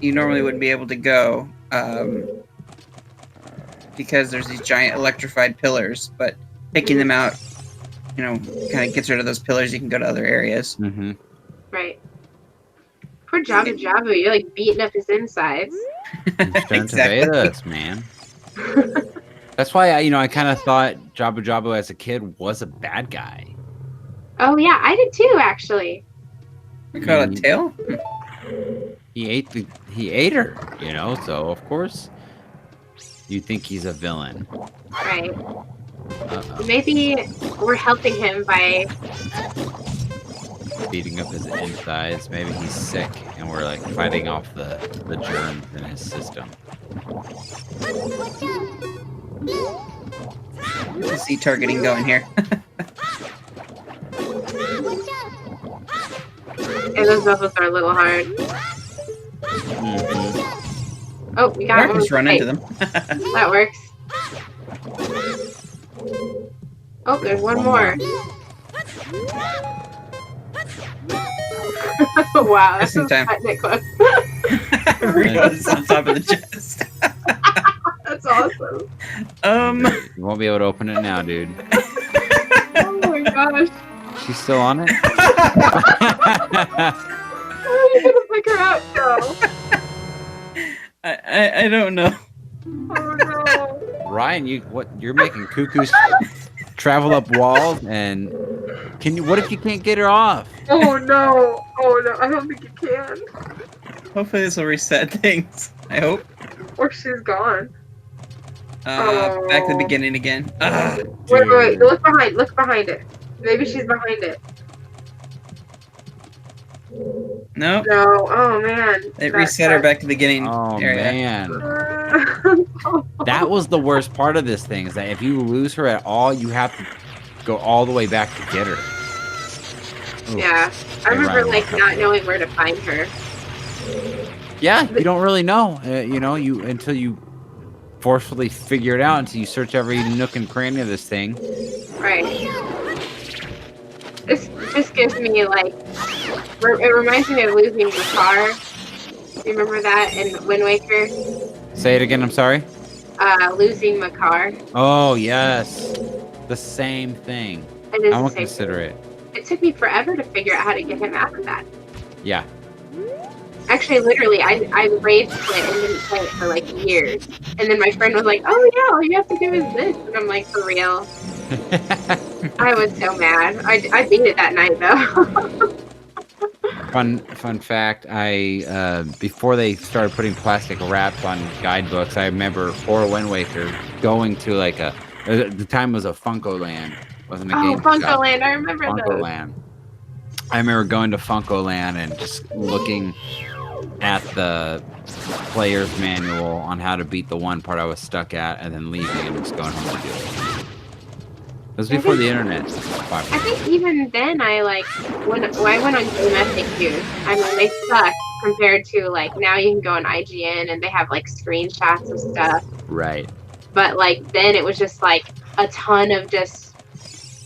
you normally wouldn't be able to go because there's these giant electrified pillars, but taking them out, you know, kind of gets rid of those pillars. You can go to other areas. Mm-hmm. Right. Poor Jabu Jabu, you're like beating up his insides. Exactly. Us, man. That's why I kind of thought Jabu Jabu as a kid was a bad guy. Oh yeah, I did too, actually. We call it tail. He ate her, so of course you think he's a villain. Right. Maybe we're helping him by beating up his insides. Maybe he's sick and we're like fighting off the germs in his system. Let's see targeting going here. And those levels are a little hard. Mm-hmm. Oh, we got one. Just run into them. That works. Oh, there's one more. Wow, that's Just in time. close. Rio's on top of the chest. That's awesome. You won't be able to open it now, dude. Oh my gosh. She's still on it? How are you gonna pick her up, Joe? I don't know. Oh no. Ryan, you're making cuckoos travel up walls, and what if you can't get her off? Oh no. Oh no, I don't think you can. Hopefully this will reset things. I hope. Or she's gone. Back to the beginning again. Wait, look behind it. Maybe she's behind it. Nope. No, oh man. It reset her back to the beginning area. Man. That was the worst part of this thing, is that if you lose her at all, you have to go all the way back to get her. Oof. Yeah. I Hey, remember Ryan, like not knowing where to find her. yeah, you don't really know. You know, until you forcefully figure it out, until you search every nook and cranny of this thing. Right. This just gives me like it reminds me of losing the car. Do you remember that in Wind Waker? Say it again. I'm sorry. Losing the car. Oh yes, the same thing. It is I the won't same consider thing. it. It took me forever to figure out how to get him out of that. Yeah. Actually, literally, I rage quit and didn't play it for like years. And then my friend was like, "Oh yeah, all you have to do is this," and I'm like, "For real?" I was so mad. I beat it that night though. Fun fact. I before they started putting plastic wraps on guidebooks, I remember for Wind Waker going to like at the time it was a Funko Land, wasn't a Oh, game Funko shop. Land! I remember Funko those. Land. I remember going to Funko Land and just looking at the player's manual on how to beat the one part I was stuck at, and then leaving and just going home to do it. It was before the internet. I think even then, I when I went on Game FAQs. I mean, they suck compared to like now you can go on IGN and they have like screenshots of stuff. Right. But like then it was just like a ton of just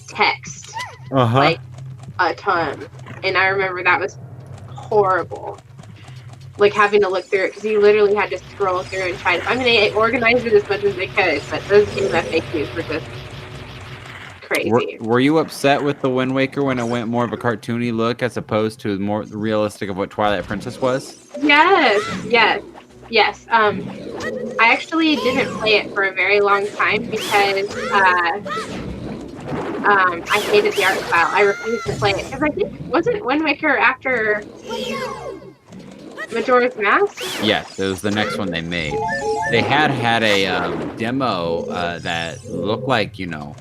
text, Uh-huh. like a ton. And I remember that was horrible. Like having to look through it because you literally had to scroll through and try to. I mean, they organized it as much as they could, but those Game FAQs were just crazy. Were you upset with the Wind Waker when it went more of a cartoony look as opposed to more realistic of what Twilight Princess was? Yes. I actually didn't play it for a very long time because I hated the art style. I refused to play it because I think wasn't Wind Waker after Majora's Mask? Yes, it was the next one they made. They had a demo that looked like, you know,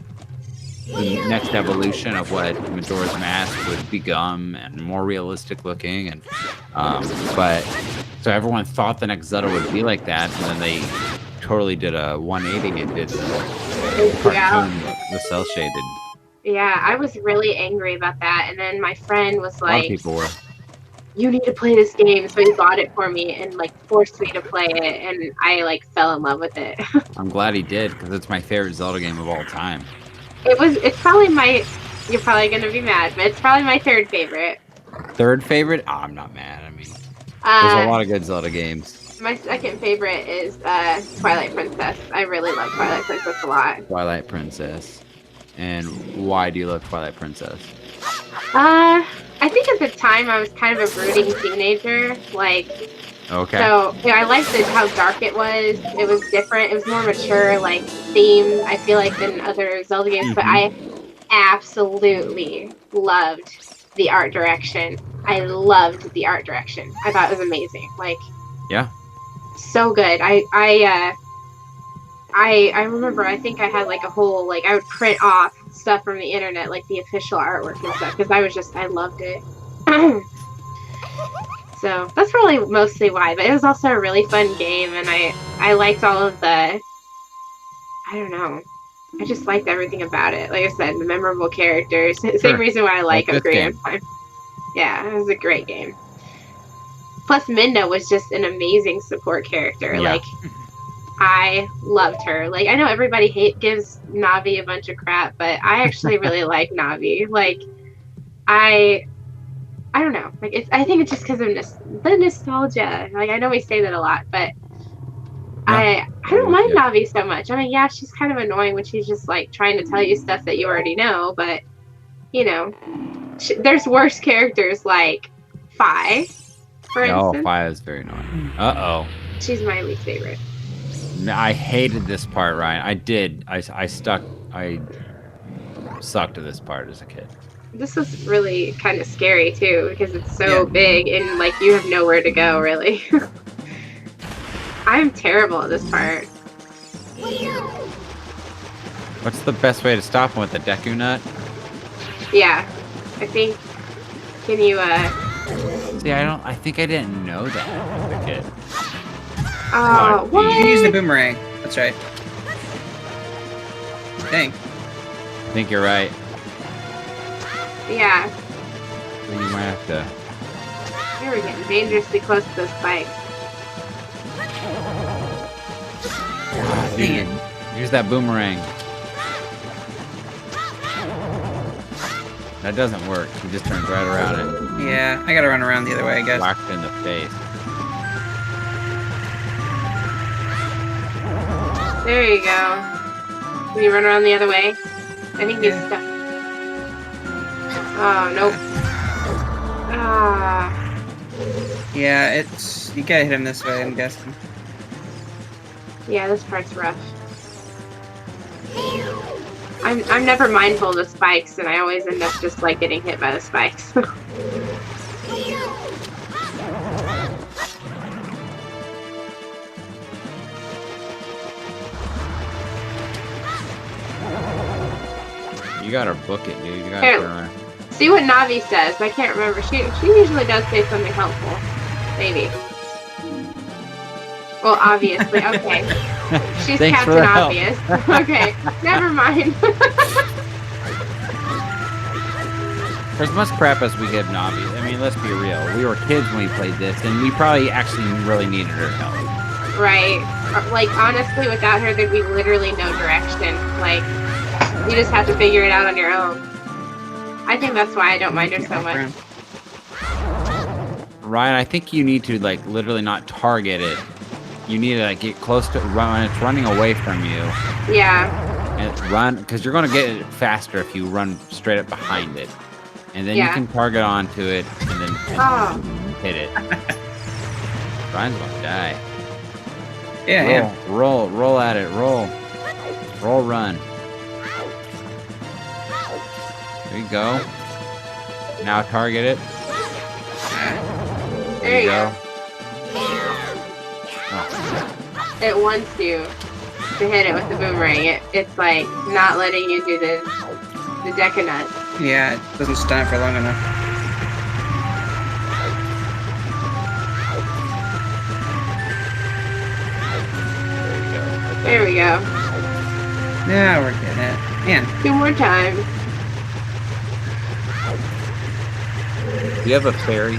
the next evolution of what Majora's Mask would become and more realistic looking. And but so everyone thought the next Zelda would be like that, and then they totally did a 180 and did the cartoon look, the cell shaded. Yeah, I was really angry about that, and then my friend was A lot of like, people were. "You need to play this game," so he bought it for me and like forced me to play it, and I like fell in love with it. I'm glad he did because it's my favorite Zelda game of all time. It's probably you're probably gonna be mad, but it's probably my third favorite. Third favorite? Oh, I'm not mad. I mean, there's a lot of good Zelda games. My second favorite is Twilight Princess. I really love Twilight Princess a lot. Twilight Princess. And why do you love Twilight Princess? I think at the time I was kind of a brooding teenager. Like, Okay. so yeah, I liked how dark it was. It was different. It was more mature, like themed. I feel like than other Zelda games, but I absolutely loved the art direction. I loved the art direction. I thought it was amazing. Like, Yeah. so good. I remember. I think I had like a whole like I would print off stuff from the internet, like the official artwork and stuff, because I loved it. So that's probably mostly why. But it was also a really fun game, and I liked all of the. I don't know. I just liked everything about it. Like I said, the memorable characters. Same reason why I like Ocarina of Time. Yeah, it was a great game. Plus, Minda was just an amazing support character. Yeah. Like, I loved her. Like, I know everybody gives Navi a bunch of crap, but I actually really like Navi. Like, I don't know. Like, I think it's just because of the nostalgia. Like, I know we say that a lot, but I don't mind Navi so much. I mean, yeah, she's kind of annoying when she's just like trying to tell you stuff that you already know, but you know, there's worse characters like Fi, for instance. Oh, Fi is very annoying. Uh-oh. She's my least favorite. I hated this part, Ryan. I did. I sucked to this part as a kid. This was really kind of scary too because it's so big and like you have nowhere to go really. I'm terrible at this part. What's the best way to stop him with the Deku Nut? Yeah, I think. Can you See, I think I didn't know that as a kid. Oh, what? You can use the boomerang. That's right. I think you're right. Yeah. So you might have to. Here we're getting dangerously close to those spikes. Dang it. Use that boomerang. That doesn't work. He just turns right around and Yeah, I gotta run around the other way, I guess. whacks in the face. There you go. Can you run around the other way? I think he's Yeah. stuck. Oh, nope. Ah. Yeah, it's... You gotta hit him this way, I'm guessing. Yeah, this part's rough. I'm never mindful of the spikes, and I always end up just like getting hit by the spikes. You gotta book it, dude. You gotta Here. turn around. See what Navi says. I can't remember. She usually does say something helpful. Maybe. Well, obviously. Okay. She's Thanks for Captain the help. Obvious. Okay. Never mind. For as much crap as we give Navi, I mean, let's be real. We were kids when we played this, and we probably actually really needed her help. Right. Like, honestly, without her, there'd be literally no direction. Like, you just have to figure it out on your own. I think that's why I don't mind her so much. Ryan, I think you need to, like, literally not target it. You need to, like, get close to it when it's running away from you. Yeah. And run, because you're going to get it faster if you run straight up behind it. And then you Yeah. can target onto it and then hit it. Ryan's going to die. Yeah, Roll at it. Roll, run. There you go. Now target it. There you go. Oh, It wants you to hit it with the boomerang. It's like not letting you do the deck of nuts. Yeah, it doesn't stun for long enough. There we go. Yeah, we're getting it. Man, 2 more times. do you have a fairy?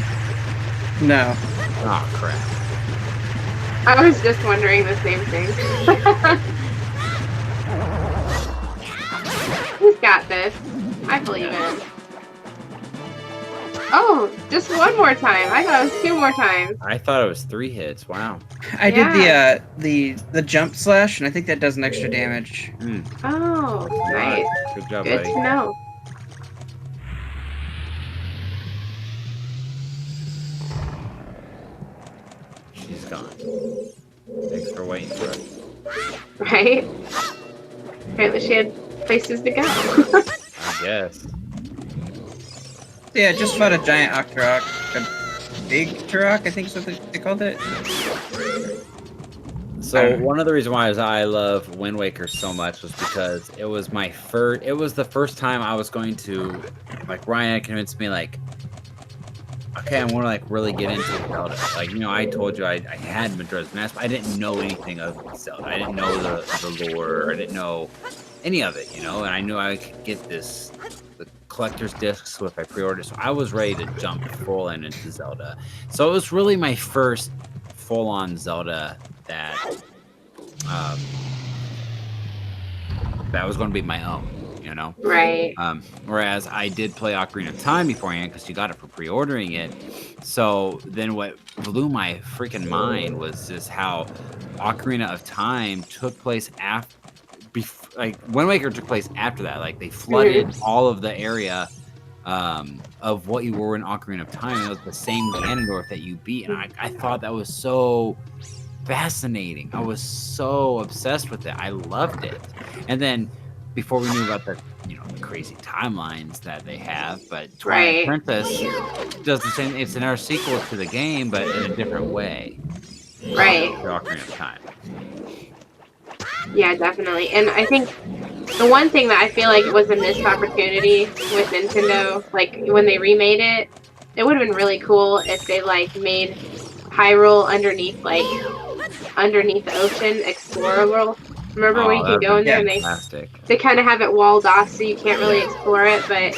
no. Oh, crap. I was just wondering the same thing. He's got this. I believe in him. Oh, just 1 more time. I thought it was 2 more times. I thought it was 3 hits. Wow. I did the jump slash, and I think that does an extra damage. Oh, nice. Good job, Good buddy. to know. She's gone. Thanks for waiting for us. Right? Apparently she had places to go. I guess. Yeah, just fought a giant Octorok. A big Turok, I think is what they called it. So one of the reasons why I love Wind Waker so much was because it was the first time I was going to, like, Ryan had convinced me, like, okay, I want to, like, really get into Zelda. Like, you know, I told you I had Majora's Mask, but I didn't know anything of Zelda. I didn't know the lore. I didn't know any of it, you know, and I knew I could get the collector's discs if I pre-ordered. So I was ready to jump full into Zelda. So it was really my first full-on Zelda that that was going to be my own, you know? Right. Whereas I did play Ocarina of Time beforehand because you got it for pre-ordering it. So then what blew my freaking mind was just how Ocarina of Time took place after, like, Wind Waker took place after that. Like, they flooded all of the area of what you were in Ocarina of Time. It was the same Ganondorf that you beat, and I thought that was so fascinating. I was so obsessed with it. I loved it. And then before we knew about the crazy timelines that they have, but Twilight Princess does the same. It's another sequel to the game, but in a different way. Right. Ocarina of Time. Yeah, definitely. And I think the one thing that I feel like was a missed opportunity with Nintendo, like when they remade it, it would have been really cool if they like made Hyrule underneath the ocean explorable. Remember when you could go in there and they kind of have it walled off so you can't really explore it, but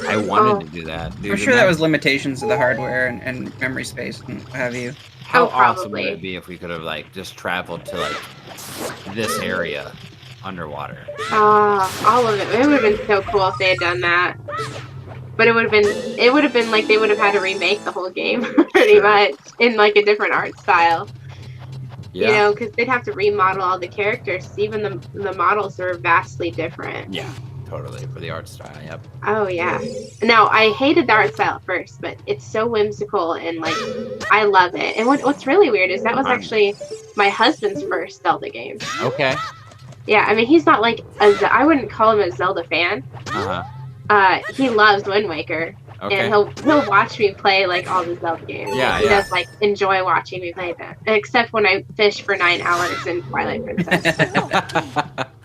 I wanted to do that. Dude, I'm sure that was limitations of the hardware and memory space and what have you. How Oh, awesome would probably. it be if we could have like just traveled to like this area underwater? All of it. It would have been so cool if they had done that. But it would have been like they would have had to remake the whole game pretty Sure. much in like a different art style. Yeah. You know, because they'd have to remodel all the characters. Even the models are vastly different. Yeah, totally for the art style. Yep. Oh yeah. No, I hated the art style at first, but it's so whimsical and like I love it. And what's really weird is that was actually my husband's first Zelda game. Okay. Yeah, I mean he's not like I wouldn't call him a Zelda fan. Uh huh. He loves Wind Waker. Okay. And he'll watch me play like all the Zelda games. Yeah, He does like enjoy watching me play them. Except when I fish for 9 hours in Twilight Princess.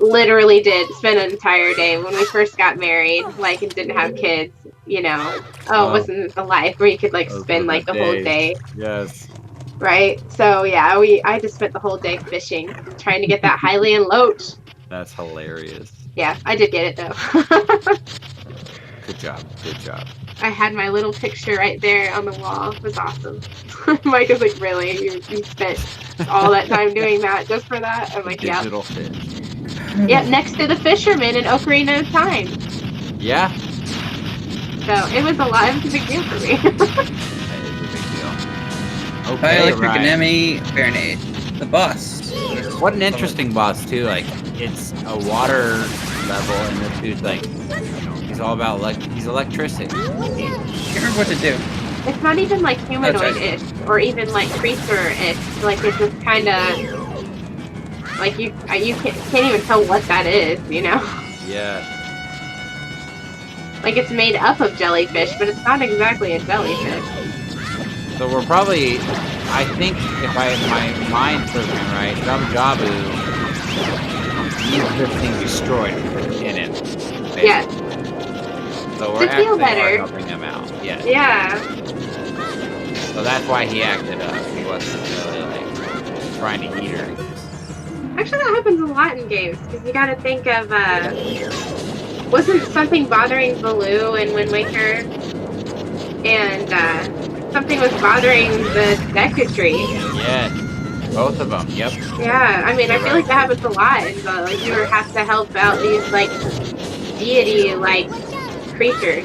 Literally did spend an entire day when we first got married, like and didn't have kids, you know. Oh, it wasn't the life where you could like spend like the whole day. Yes. Right? So yeah, I just spent the whole day fishing, trying to get that Hylian loach. That's hilarious. Yeah, I did get it though. Good job. Good job. I had my little picture right there on the wall. It was awesome. Mike is like, really? You spent all that time doing that just for that? I'm like, yeah. Digital fish. Yeah, next to the fisherman in Ocarina of Time. Yeah. So it was a lot. It was a big deal for me. That is a big deal. Okay, Electric right. Anemone Baronade. The boss. What an interesting boss too. Like it's a water level, and this dude's like, he's all about he's electricity. Can't remember what to do. It's not even like humanoid-ish or even like creature-ish. Like it's just kind of like you can't even tell what that is, you know? Yeah. Like it's made up of jellyfish, but it's not exactly a jellyfish. So we're probably, I think, if my mind serves me right, Jabu needs this thing destroyed in it. Basically. Yes. So we're To feel actually better. helping him out. Yeah. Yeah. So that's why he acted up. He wasn't really like trying to eat her. Actually, that happens a lot in games because you got to think of wasn't something bothering Baloo in Wind Waker, and something was bothering the Deku Tree. Yeah. Both of them. Yep. Yeah, I mean, I feel like that happens a lot. And so, like, you have to help out these like deity like creatures.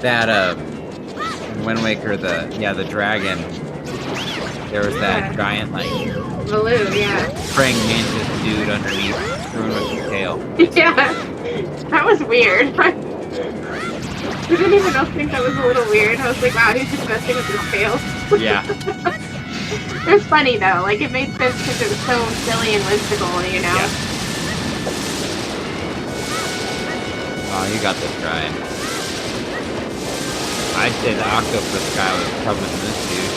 That in Wind Waker, the dragon. There was that giant like Baloo, yeah. praying mantis dude underneath, screwing with his tail. Yeah, that was weird. Didn't even else think that was a little weird. I was like, wow, he's just messing with his tail. Yeah. It was funny though, like it made sense because it was so silly and whimsical, you know? Yeah. Oh, you got this guy. I'd say the octopus guy was tougher than this dude.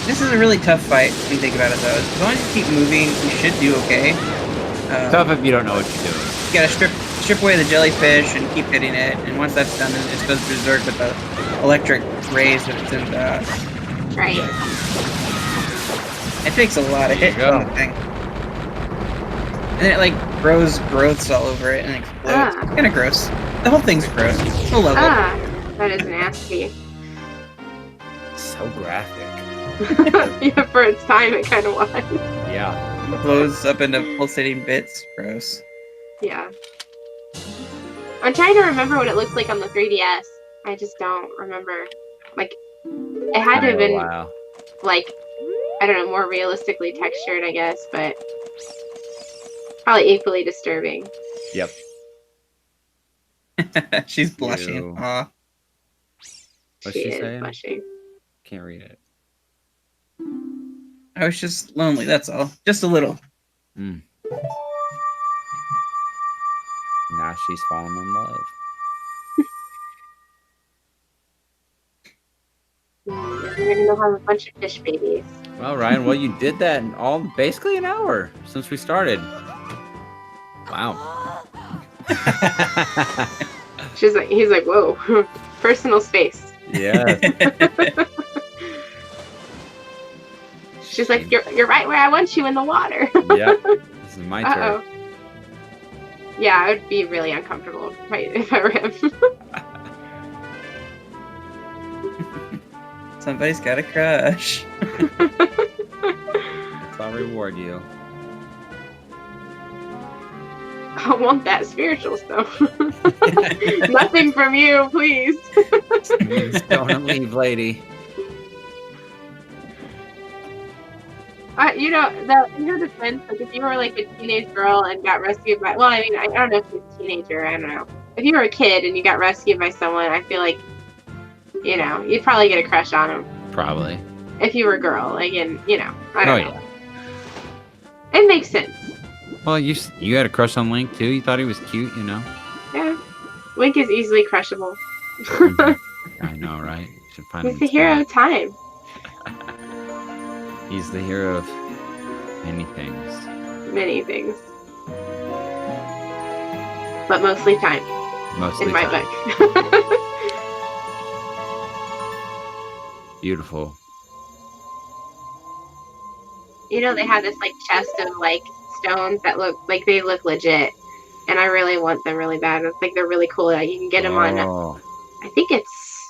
This is a really tough fight when you think about it, though. As long as you keep moving, you should do okay. Tough if you don't know what you're doing. You gotta strip away the jellyfish and keep hitting it, and once that's done, then it just goes berserk with the electric rays that it's in the... Right. It takes a lot of There you hits on go. the thing. And then it, like, grows growths all over it and explodes. Ah. It's kinda gross. The whole thing's gross. No level. Ah, that is nasty. So graphic. Yeah, for its time, it kind of was. Yeah. It blows up into pulsating bits. Gross. Yeah. I'm trying to remember what it looks like on the 3DS. I just don't remember. Like, it had to have been, Wow. like, I don't know, more realistically textured, I guess, but probably equally disturbing. Yep. She's blushing. Ew. Aw. What's She she is saying? blushing. Can't read it. I was just lonely, that's all. Just a little. Mm. Now she's falling in love. We're gonna have a bunch of fish babies. Well, Ryan, well, you did that in basically an hour since we started. Wow. He's like, whoa, personal space. Yeah. She's like, you're right where I want you in the water. Yep. This is my turn. Uh-oh. Yeah, I would be really uncomfortable if I were him. Somebody's got a crush. I'll reward you. I want that spiritual stuff. Nothing from you, please. Don't leave, lady. You know the sense, like if you were like a teenage girl and got rescued by, well, I mean, I don't know if you're a teenager, I don't know. If you were a kid and you got rescued by someone, I feel like, you know, you'd probably get a crush on them. Probably. If you were a girl, like, and you know, I don't know. Yeah. It makes sense. Well, you had a crush on Link too. You thought he was cute, you know. Yeah, Link is easily crushable. I know, right? Should find He's him the hero soon. of time. He's the hero of many things. Many things, but mostly time. Mostly in my time. book. Beautiful. You know, they have this like chest of like stones that look like they look legit, and I really want them really bad. I think they're really cool. Like, you can get them on. Oh, I think it's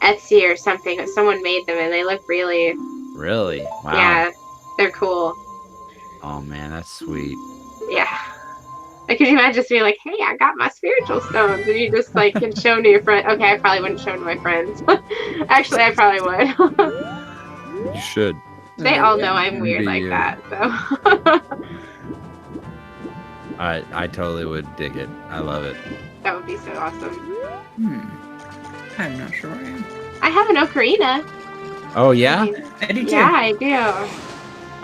Etsy or something. Someone made them, and they look really. really? Wow. Yeah, they're cool. Oh man, that's sweet. Yeah. Like, could you imagine just being like, "Hey, I got my spiritual stones," and you just like can show them to your friend. Okay, I probably wouldn't show them to my friends. Actually, I probably would. You should. They all know I'm weird like you. that, so. I totally would dig it. I love it. That would be so awesome. I'm not sure I am. I have an ocarina. Oh yeah, I do too. Yeah, I do.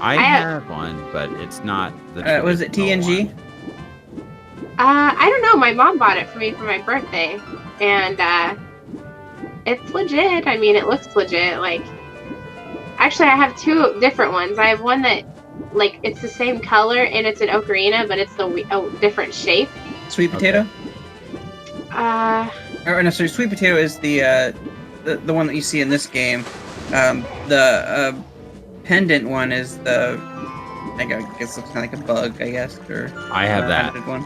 I have one, but it's not the. Was it traditional TNG? one. I don't know. My mom bought it for me for my birthday, and it's legit. I mean, it looks legit. Like, actually, I have two different ones. I have one that, like, it's the same color and it's an ocarina, but it's a different shape. Sweet potato? Or no, sorry, sweet potato is the one that you see in this game. The pendant one is the, I guess looks kind of like a bug, I guess, or I have that. pendant one.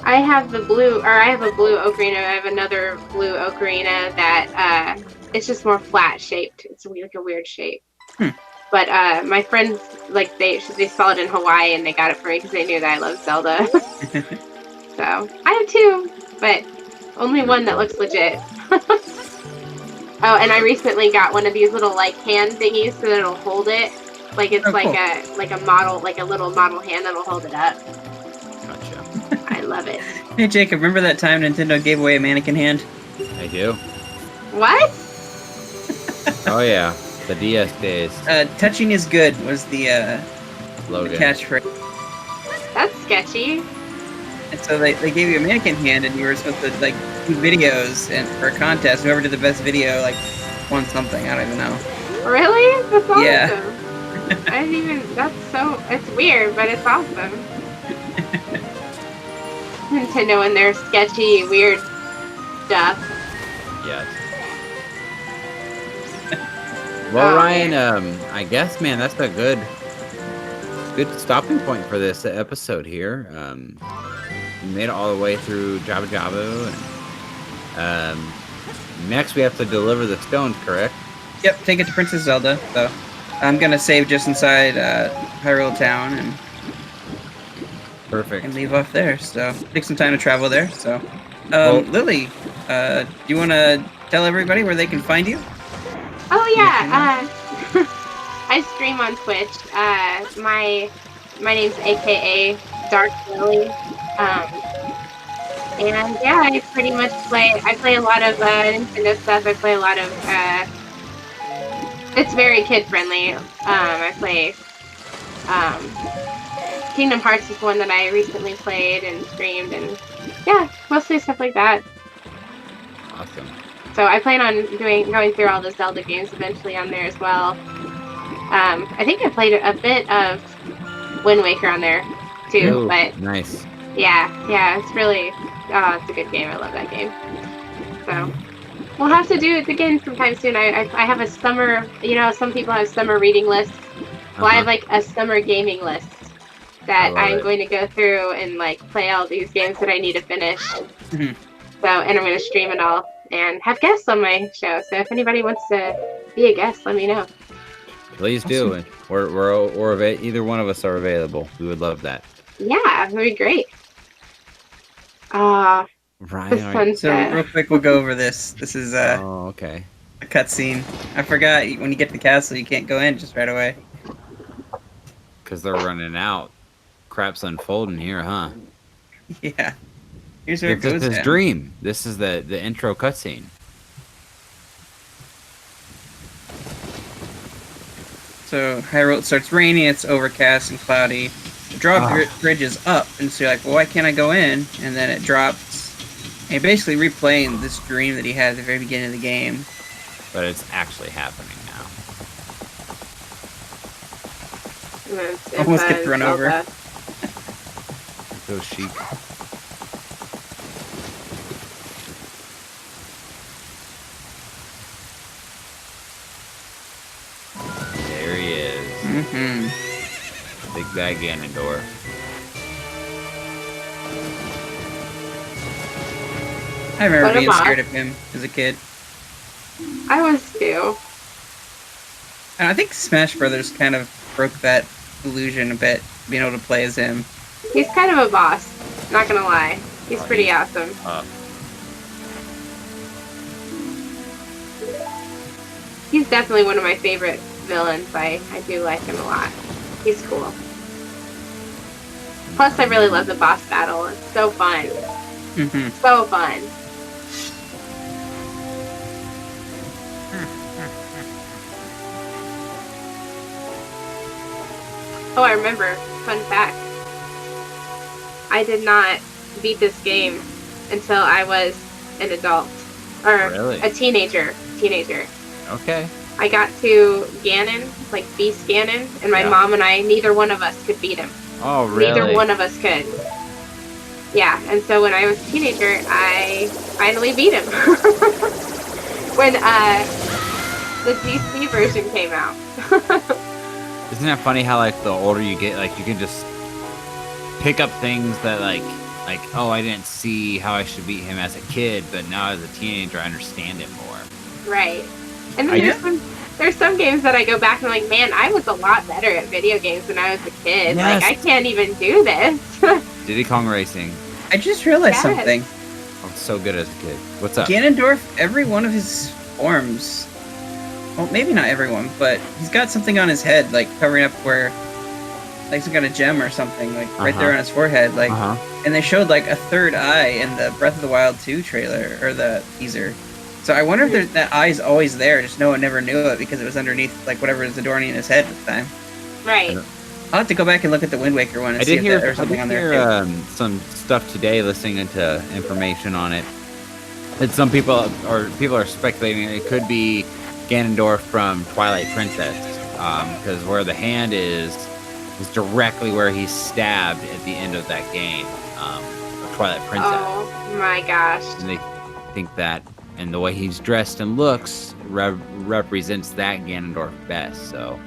I have a blue ocarina. I have another blue ocarina that it's just more flat shaped. It's like a weird shape. But my friends, like, they saw it in Hawaii and they got it for me because they knew that I love Zelda. So I have two, but only one that looks legit. Oh, and I recently got one of these little like hand thingies so that it'll hold it. Like it's like cool. a model, like a little model hand that'll hold it up. Gotcha. I love it. Hey Jacob, remember that time Nintendo gave away a mannequin hand? I do. What? Oh yeah, the DS days. Touching is good was the Logan. catchphrase. That's sketchy. And so they gave you a mannequin hand, and you were supposed to like do videos and for a contest. Whoever did the best video like won something. I don't even know. Really? That's awesome. Yeah. I didn't even. It's weird, but it's awesome. Nintendo and their sketchy, weird stuff. Yes. Well, Oh, Ryan, I guess, man, that's a good stopping point for this episode here. We made it all the way through Jabba Jabu, and next we have to deliver the stones, correct? Yep, take it to Princess Zelda. So I'm gonna save just inside Hyrule Town and Perfect. leave off there. So take some time to travel there. So, Well- Lily, do you want to tell everybody where they can find you? Oh yeah. I stream on Twitch. My name's AKA Dark Lily. And yeah, I pretty much play a lot of Nintendo stuff. I play a lot of it's very kid friendly. I play Kingdom Hearts is one that I recently played and streamed, and yeah, mostly stuff like that. Awesome. So I plan on going through all the Zelda games eventually on there as well. I think I played a bit of Wind Waker on there too, Ooh, but nice. yeah, it's really, it's a good game. I love that game. So We'll have to do it again sometime soon. I have a summer, some people have summer reading lists. Well, I have like a summer gaming list that I'm going to go through and like play all these games that I need to finish. Mhm. So, and I'm going to stream it all and have guests on my show. So if anybody wants to be a guest, let me know. Please do. We're either one of us are available. We would love that. Yeah, that'd be great. Ryan, So real quick, we'll go over this. This is okay. a cutscene. I forgot when you get to the castle, you can't go in just right away. Because they're running out. Crap's unfolding here, huh? Yeah. Here's where it This goes. is his down. dream. This is the intro cutscene. So Hyrule starts raining. It's overcast and cloudy. The drop bridge is up, and so you're like, well, why can't I go in? And then it drops. And you're basically replaying this dream that he had at the very beginning of the game. But it's actually happening now. Almost gets run over. So chic. There he is. Mm-hmm. Big bad Ganondorf. I remember being scared of him as a kid. I was too. And I think Smash Brothers kind of broke that illusion a bit, being able to play as him. He's kind of a boss, not gonna lie. He's pretty awesome. He's definitely one of my favorite villains. I do like him a lot. He's cool. Plus, I really love the boss battle. It's so fun. Mm-hmm. So fun. Oh, I remember. Fun fact. I did not beat this game until I was an adult. Or Really? a teenager. Okay. I got to Ganon, like Beast Ganon, and my mom and I, neither one of us could beat him. Oh, really? Neither one of us could. Yeah, and so when I was a teenager, I finally beat him. When the DC version came out. Isn't that funny how like the older you get, like you can just pick up things that like oh, I didn't see how I should beat him as a kid, but now as a teenager I understand it more. Right. And then there's some games that I go back and I'm like, man, I was a lot better at video games when I was a kid. Yes. Like, I can't even do this. Diddy Kong Racing. I just realized something. I was so good as a kid. What's up? Ganondorf, every one of his forms, well, maybe not everyone, but he's got something on his head, like covering up where, like he's got a gem or something, like right there on his forehead, like. And they showed like a third eye in the Breath of the Wild 2 trailer or the teaser. So I wonder if that eye's always there, just no one never knew it because it was underneath like whatever is adorning his head at the time. Right. I'll have to go back and look at the Wind Waker one and see if there's something on there. I did hear some stuff today, listening into information on it. That some people are speculating it could be Ganondorf from Twilight Princess, because where the hand is directly where he's stabbed at the end of that game, of Twilight Princess. Oh my gosh. And they think that, and the way he's dressed and looks represents that Ganondorf best. So,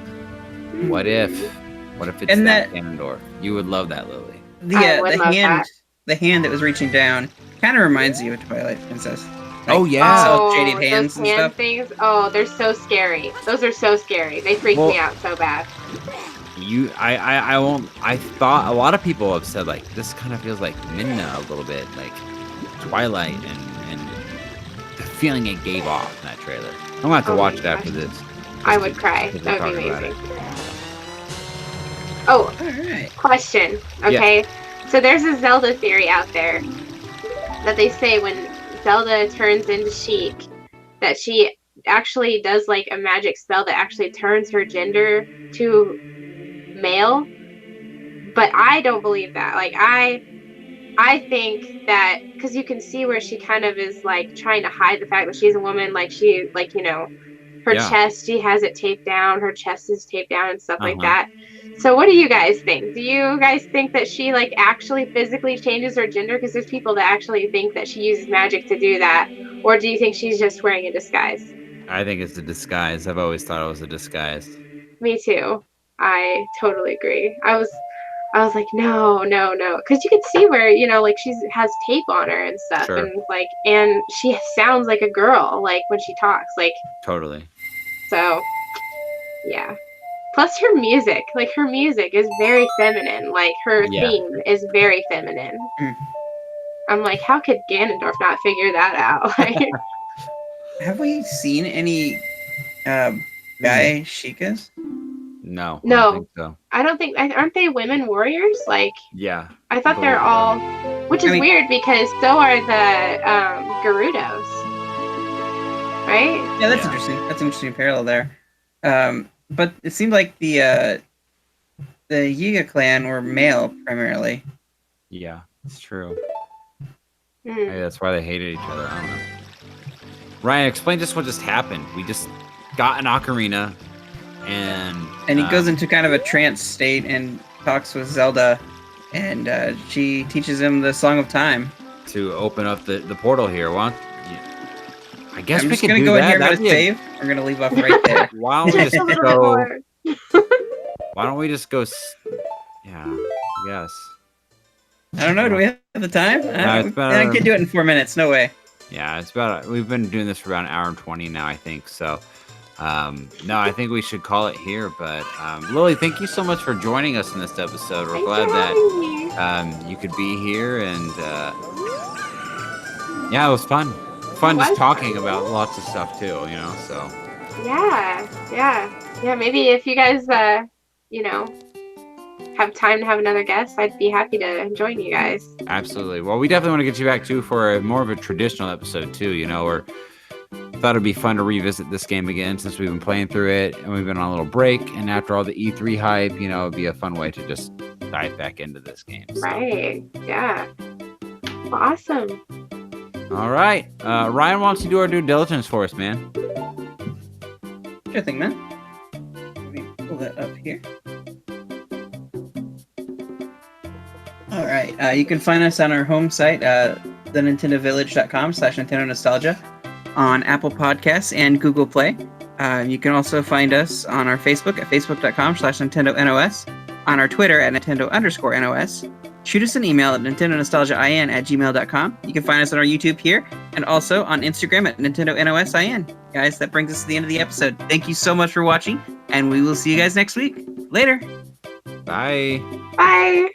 what if it's And that Ganondorf? You would love that, Lily. The hand that was reaching down kind of reminds you of Twilight Princess. Like, oh yeah, all jaded hands those and hand stuff. things. Oh, they're so scary. Those are so scary. They freak me out so bad. I won't. I thought a lot of people have said like this kind of feels like Midna a little bit, like Twilight, and the feeling it gave off in that trailer. I'm gonna have to watch it after this. I would cry. That would be amazing. Oh, Alright. question. Okay, so there's a Zelda theory out there that they say when Zelda turns into Sheik, that she actually does like a magic spell that actually turns her gender to male. But I don't believe that. Like I think that because you can see where she kind of is like trying to hide the fact that she's a woman, like she, like, you know, her chest, she has it taped down, her chest is taped down and stuff like that. So what do you guys think? Do you guys think that she like actually physically changes her gender? Because there's people that actually think that she uses magic to do that. Or do you think she's just wearing a disguise? I think it's a disguise. I've always thought it was a disguise. Me too. I totally agree. I was like, no, no, no, because you could see where like she's has tape on her and stuff, Sure. and she sounds like a girl, like when she talks, like Totally. so, yeah. Plus her music, is very feminine. Like her Yeah. theme is very feminine. Mm. I'm like, how could Ganondorf not figure that out? Like, Have we seen any guy Sheikahs? No. I No. don't think so. I don't think aren't they women warriors? Like, Yeah. I thought they're all, which is weird because so are the Gerudos, right? Yeah, that's interesting. That's an interesting parallel there. But it seemed like the Yiga clan were male primarily. Yeah, it's true. Hmm. Maybe that's why they hated each other. I don't know. Ryan, explain just what just happened. We just got an ocarina, and he goes into kind of a trance state and talks with Zelda, and she teaches him the Song of Time. to open up the portal here. Well, I guess I'm we just could gonna do go in that. here. I'm gonna That'd be save. We're gonna leave off right there. Why don't we just Just a little bit go? more. Why don't we just go? Yeah, yes. I don't know. Do we have the time? it's been I can't do it in 4 minutes. No way. Yeah, it's about. We've been doing this for about an hour and 20 now, I think. So, no, I think we should call it here. But Lily, thank you so much for joining us in this episode. We're Thanks glad for that having me. you could be here, and yeah, it was fun. Fun It just was talking fun. about lots of stuff too. So Yeah. Maybe if you guys, have time to have another guest, I'd be happy to join you guys. absolutely. Well, we definitely want to get you back too for more of a traditional episode too. Or thought it'd be fun to revisit this game again since we've been playing through it and we've been on a little break. And after all the E3 hype, it'd be a fun way to just dive back into this game. So. Right. Yeah. Well, awesome. All right. Ryan wants to do our due diligence for us, man. Sure thing, man. Let me pull that up here. All right. You can find us on our home site, thenintendovillage.com/Nintendo Nostalgia, on Apple Podcasts and Google Play. You can also find us on our Facebook at facebook.com/NintendoNOS, on our Twitter at Nintendo_NOS. Shoot us an email at nintendonostalgiain@gmail.com. You can find us on our YouTube here and also on Instagram at NintendoNOSIN. Guys, that brings us to the end of the episode. Thank you so much for watching, and we will see you guys next week. Later. Bye. Bye.